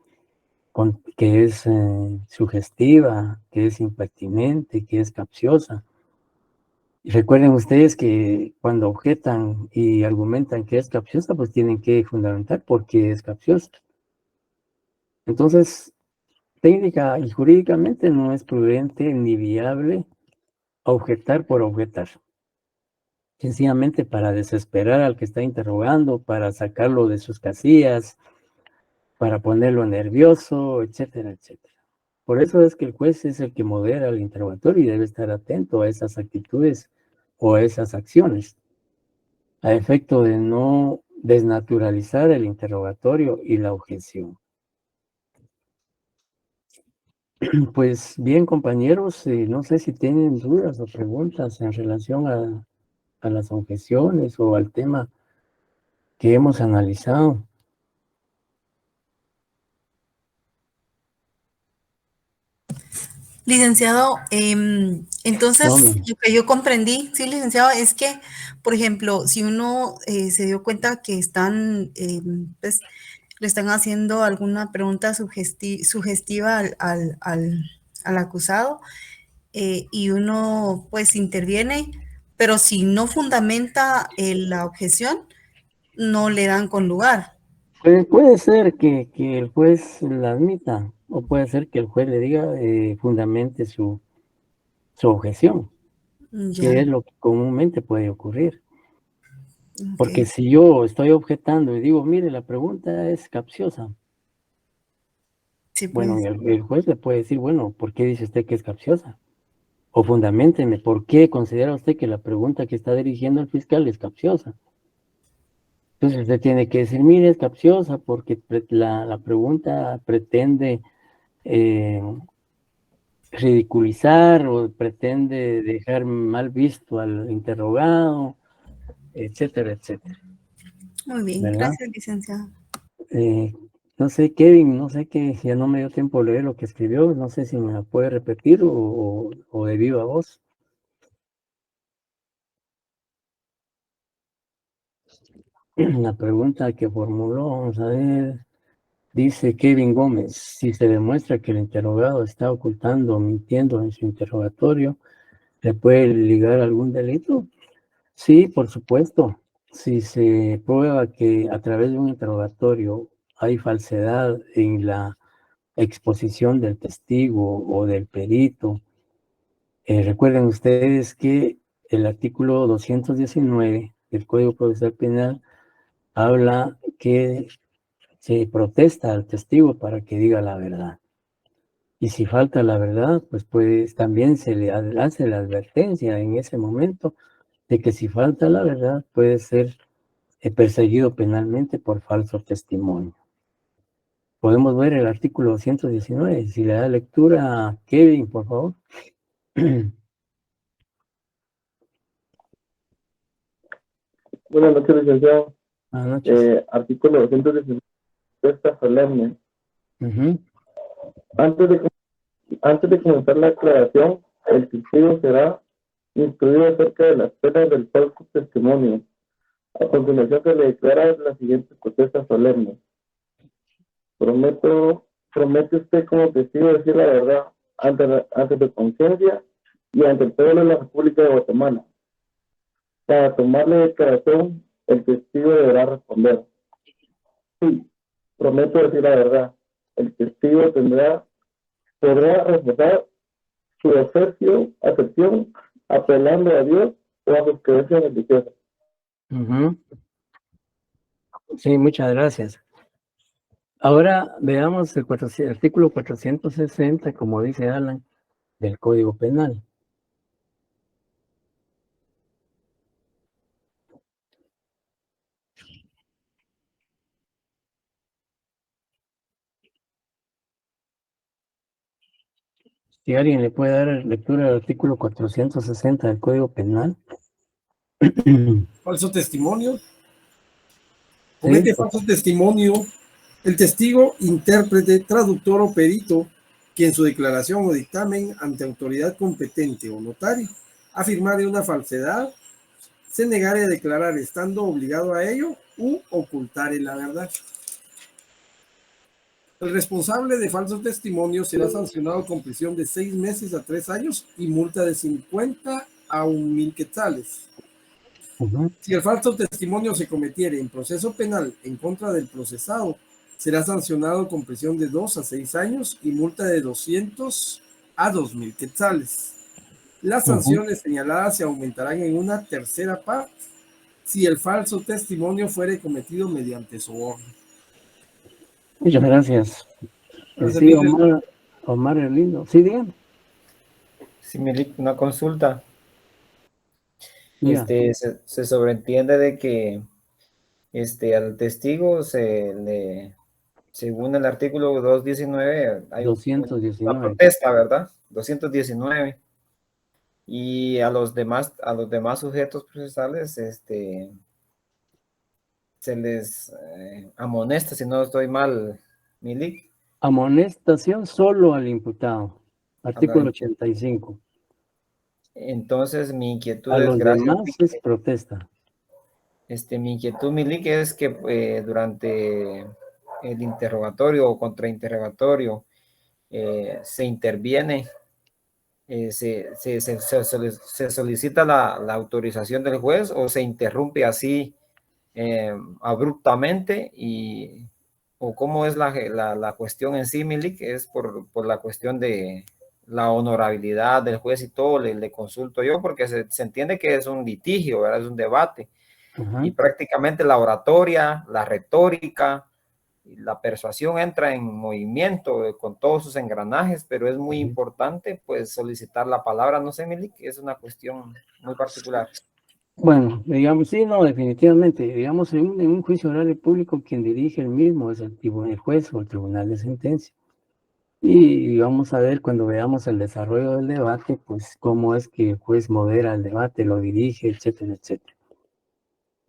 sugestiva, que es impertinente, que es capciosa. Y recuerden ustedes que cuando objetan y argumentan que es capciosa, pues tienen que fundamentar por qué es capciosa. Entonces, técnica y jurídicamente no es prudente ni viable objetar por objetar. Sencillamente para desesperar al que está interrogando, para sacarlo de sus casillas, para ponerlo nervioso, etcétera, etcétera. Por eso es que el juez es el que modera el interrogatorio y debe estar atento a esas actitudes o a esas acciones, a efecto de no desnaturalizar el interrogatorio y la objeción. Pues bien, compañeros, no sé si tienen dudas o preguntas en relación a las objeciones o al tema que hemos analizado. Licenciado, entonces No, lo que yo comprendí, sí, licenciado, es que, por ejemplo, si uno se dio cuenta que están, pues, le están haciendo alguna pregunta sugestiva al acusado y uno pues interviene, pero si no fundamenta la objeción, no le dan con lugar. puede ser que el juez la admita, o puede ser que el juez le diga fundamente su objeción, Ya, que es lo que comúnmente puede ocurrir. Porque ok. si yo estoy objetando y digo, mire, la pregunta es capciosa, Sí, bueno, pues. el juez le puede decir, bueno, ¿por qué dice usted que es capciosa? O fundaménteme, ¿por qué considera usted que la pregunta que está dirigiendo el fiscal es capciosa? Entonces usted tiene que decir, mire, es capciosa porque la pregunta pretende ridiculizar o pretende dejar mal visto al interrogado, etcétera, etcétera, Muy bien, ¿verdad? gracias, licenciado. Eh, no sé, Kevin, no sé qué, ya no me dio tiempo de leer lo que escribió, no sé si me la puede repetir o de viva voz. La pregunta que formuló, vamos a ver, dice Kevin Gómez, si se demuestra que el interrogado está ocultando o mintiendo en su interrogatorio, ¿le puede ligar algún delito? Sí, por supuesto. Si se prueba que a través de un interrogatorio hay falsedad en la exposición del testigo o del perito, recuerden ustedes que el artículo 219 del Código Procesal Penal habla que se protesta al testigo para que diga la verdad. Y si falta la verdad, pues también se le hace la advertencia en ese momento de que si falta la verdad puede ser perseguido penalmente por falso testimonio. Podemos ver el artículo 219. Si le da lectura a Kevin, por favor. Buenas noches, licenciado. Buenas noches. Artículo 219, respuesta solemne. Ujú. Antes de comenzar la aclaración, el testigo será instruido acerca de las penas del falso testimonio. A continuación se le declara la siguiente protesta solemne. Prometo ¿Promete usted como testigo decir la verdad ante su conciencia y ante el pueblo de la República de Guatemala? Para tomarle declaración, el testigo deberá responder: sí, prometo decir la verdad. El testigo podrá reforzar su acepción apelando a Dios o a sus creencias religiosas. Sí, muchas gracias. Ahora veamos el artículo 460, como dice Alan, del Código Penal. Si alguien le puede dar lectura al artículo 460 del Código Penal. Falso testimonio. Comete falso testimonio el testigo, intérprete, traductor o perito que en su declaración o dictamen ante autoridad competente o notario afirmare una falsedad, se negare a declarar estando obligado a ello u ocultare la verdad. El responsable de falso testimonio será sancionado con prisión de 6 meses a 3 años y multa de 50 a 1,000 quetzales. Si el falso testimonio se cometiere en proceso penal en contra del procesado, será sancionado con prisión de 2 a 6 años y multa de 200 a 2,000 quetzales. Las sanciones señaladas se aumentarán en una tercera parte si el falso testimonio fuere cometido mediante soborno. Muchas gracias. Sí, Omar Erlindo. Sí, dígame. Sí, una consulta. Yeah. Se sobreentiende de que al testigo según el artículo 219, hay 219. una protesta, ¿verdad? 219. Y a los demás sujetos procesales, se les amonesta, si no estoy mal, Milik. Amonestación solo al imputado. Artículo 85. Entonces, mi inquietud a es, los gracias, demás es protesta. Mi inquietud, Milik, es que durante el interrogatorio o contrainterrogatorio se interviene, se solicita la autorización del juez o se interrumpe así abruptamente, o cómo es la cuestión en sí, Milik. Es por la cuestión de la honorabilidad del juez y todo, le consulto yo, porque se entiende que es un litigio, ¿verdad? Es un debate. Y prácticamente la oratoria, la retórica y la persuasión entra en movimiento con todos sus engranajes, pero es muy importante pues solicitar la palabra. No sé, Milik, es una cuestión muy particular. Bueno, digamos, sí, no, definitivamente, digamos, en un juicio oral y público, quien dirige el mismo es el juez o el tribunal de sentencia. Y vamos a ver cuando veamos el desarrollo del debate, pues cómo es que el juez modera el debate, lo dirige, etcétera, etcétera.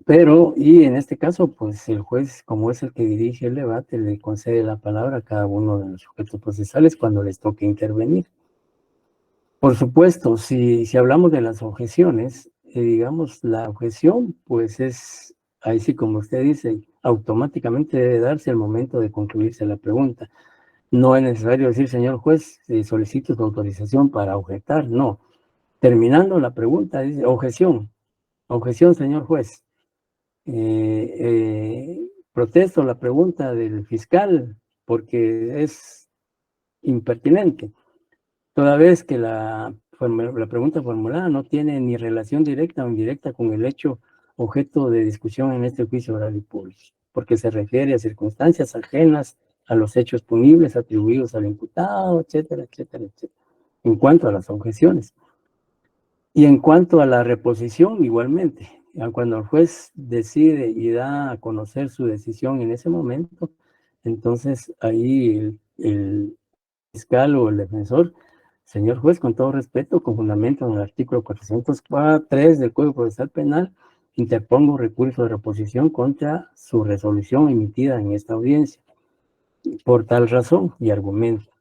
Pero, y en este caso, pues el juez, como es el que dirige el debate, le concede la palabra a cada uno de los sujetos procesales cuando les toque intervenir. Por supuesto, si hablamos de las objeciones, digamos, la objeción, pues es, ahí sí, como usted dice, automáticamente debe darse el momento de concluirse la pregunta. No es necesario decir, señor juez, solicito su autorización para objetar, no. Terminando la pregunta, dice, objeción, señor juez. Protesto la pregunta del fiscal porque es impertinente, toda vez que la pregunta formulada no tiene ni relación directa o indirecta con el hecho objeto de discusión en este juicio oral y público, porque se refiere a circunstancias ajenas a los hechos punibles atribuidos al imputado, etcétera, etcétera, etcétera, en cuanto a las objeciones. Y en cuanto a la reposición, igualmente, cuando el juez decide y da a conocer su decisión en ese momento, entonces ahí el fiscal o el defensor, señor juez, con todo respeto, con fundamento en el artículo 403 del Código Procesal Penal, interpongo recurso de reposición contra su resolución emitida en esta audiencia, por tal razón y argumento.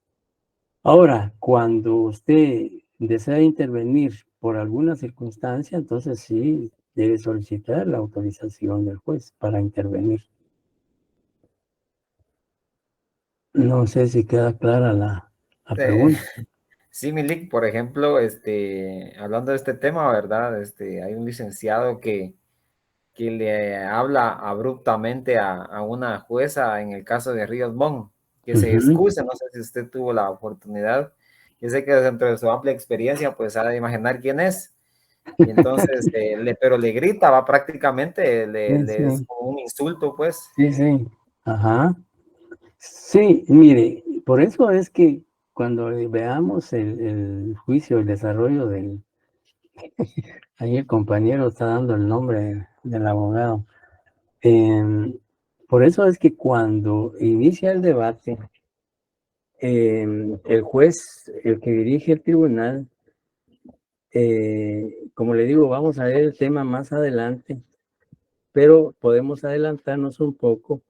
Ahora, cuando usted desea intervenir por alguna circunstancia, entonces sí debe solicitar la autorización del juez para intervenir. No sé si queda clara la pregunta. Sí, Milik, por ejemplo, hablando de este tema, ¿verdad? Hay un licenciado que le habla abruptamente a una jueza en el caso de Ríos Montt, que se excusa, no sé si usted tuvo la oportunidad, yo sé que dentro de su amplia experiencia, pues ha de imaginar quién es, y entonces, pero le grita, va prácticamente, es como un insulto, pues. Sí, sí, ajá. Sí, mire, por eso es que cuando veamos el juicio, el desarrollo del... Ahí el compañero está dando el nombre del abogado. Por eso es que cuando inicia el debate, el juez, el que dirige el tribunal, como le digo, vamos a ver el tema más adelante, pero podemos adelantarnos un poco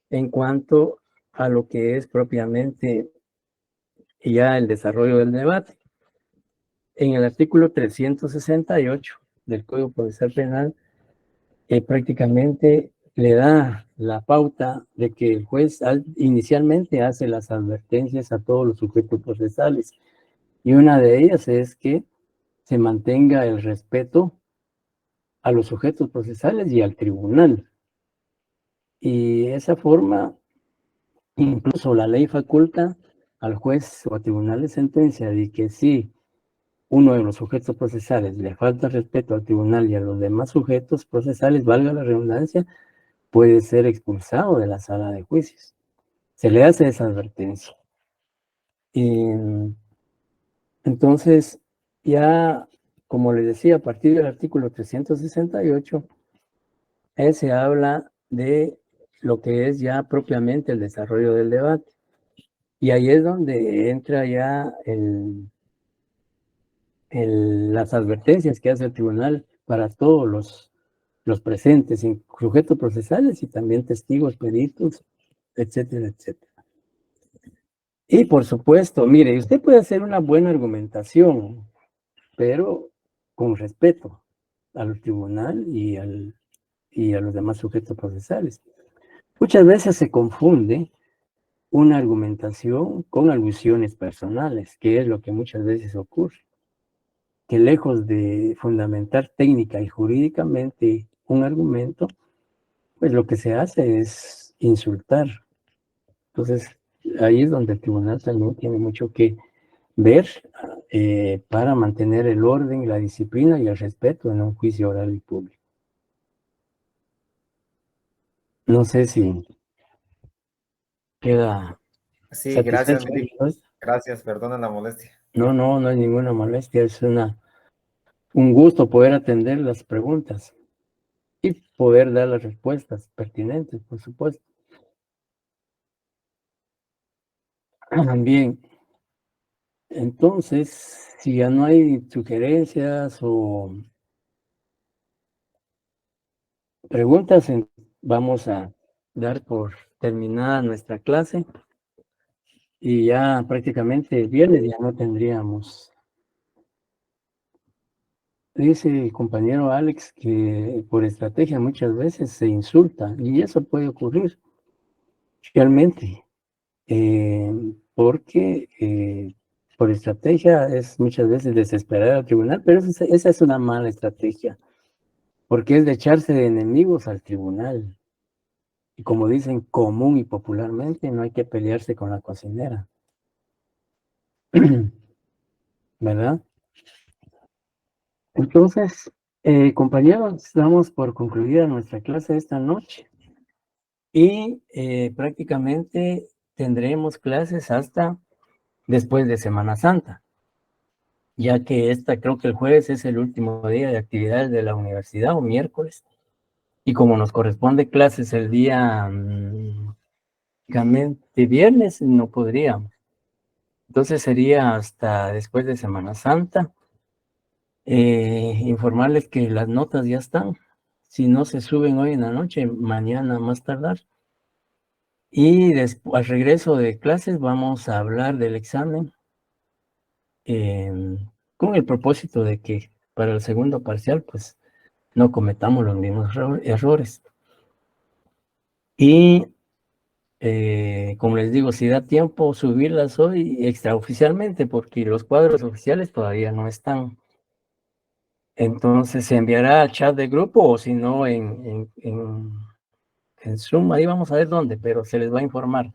en cuanto a lo que es propiamente ya el desarrollo del debate. En el artículo 368 del Código Procesal Penal, prácticamente le da la pauta de que el juez inicialmente hace las advertencias a todos los sujetos procesales, y una de ellas es que se mantenga el respeto a los sujetos procesales y al tribunal. Y de esa forma, incluso la ley faculta al juez o al tribunal de sentencia de que si uno de los sujetos procesales le falta respeto al tribunal y a los demás sujetos procesales, valga la redundancia, puede ser expulsado de la sala de juicios. Se le hace esa advertencia. Y entonces, ya, como les decía, a partir del artículo 368, se habla de lo que es ya propiamente el desarrollo del debate. Y ahí es donde entra ya las advertencias que hace el tribunal para todos los presentes, sujetos procesales y también testigos, peritos, etcétera, etcétera. Y por supuesto, mire, usted puede hacer una buena argumentación, pero con respeto al tribunal y a los demás sujetos procesales. Muchas veces se confunde una argumentación con alusiones personales, que es lo que muchas veces ocurre, que lejos de fundamentar técnica y jurídicamente un argumento, pues lo que se hace es insultar. Entonces, ahí es donde el tribunal también tiene mucho que ver para mantener el orden, la disciplina y el respeto en un juicio oral y público. No sé si queda Sí, gracias, satisfecho. gracias, perdona la molestia. No, no hay ninguna molestia, es un gusto poder atender las preguntas y poder dar las respuestas pertinentes, por supuesto. Bien, entonces, si ya no hay sugerencias o preguntas, vamos a dar por terminada nuestra clase y ya prácticamente el viernes ya no tendríamos. Dice el compañero Alex que por estrategia muchas veces se insulta y eso puede ocurrir realmente, porque por estrategia es muchas veces desesperar al tribunal, pero esa es una mala estrategia, porque es de echarse de enemigos al tribunal. Y como dicen común y popularmente, no hay que pelearse con la cocinera. ¿Verdad? Entonces, compañeros, damos por concluida nuestra clase esta noche y prácticamente tendremos clases hasta después de Semana Santa, ya que creo que el jueves es el último día de actividades de la universidad o miércoles, y como nos corresponde clases el día viernes, no podríamos. Entonces sería hasta después de Semana Santa. Informarles que las notas ya están. Si no se suben hoy en la noche, mañana más tardar. Y al regreso de clases vamos a hablar del examen con el propósito de que para el segundo parcial pues no cometamos los mismos errores. Y como les digo, si da tiempo subirlas hoy extraoficialmente, porque los cuadros oficiales todavía no están. Entonces se enviará al chat del grupo o si no en Zoom, ahí vamos a ver dónde, pero se les va a informar.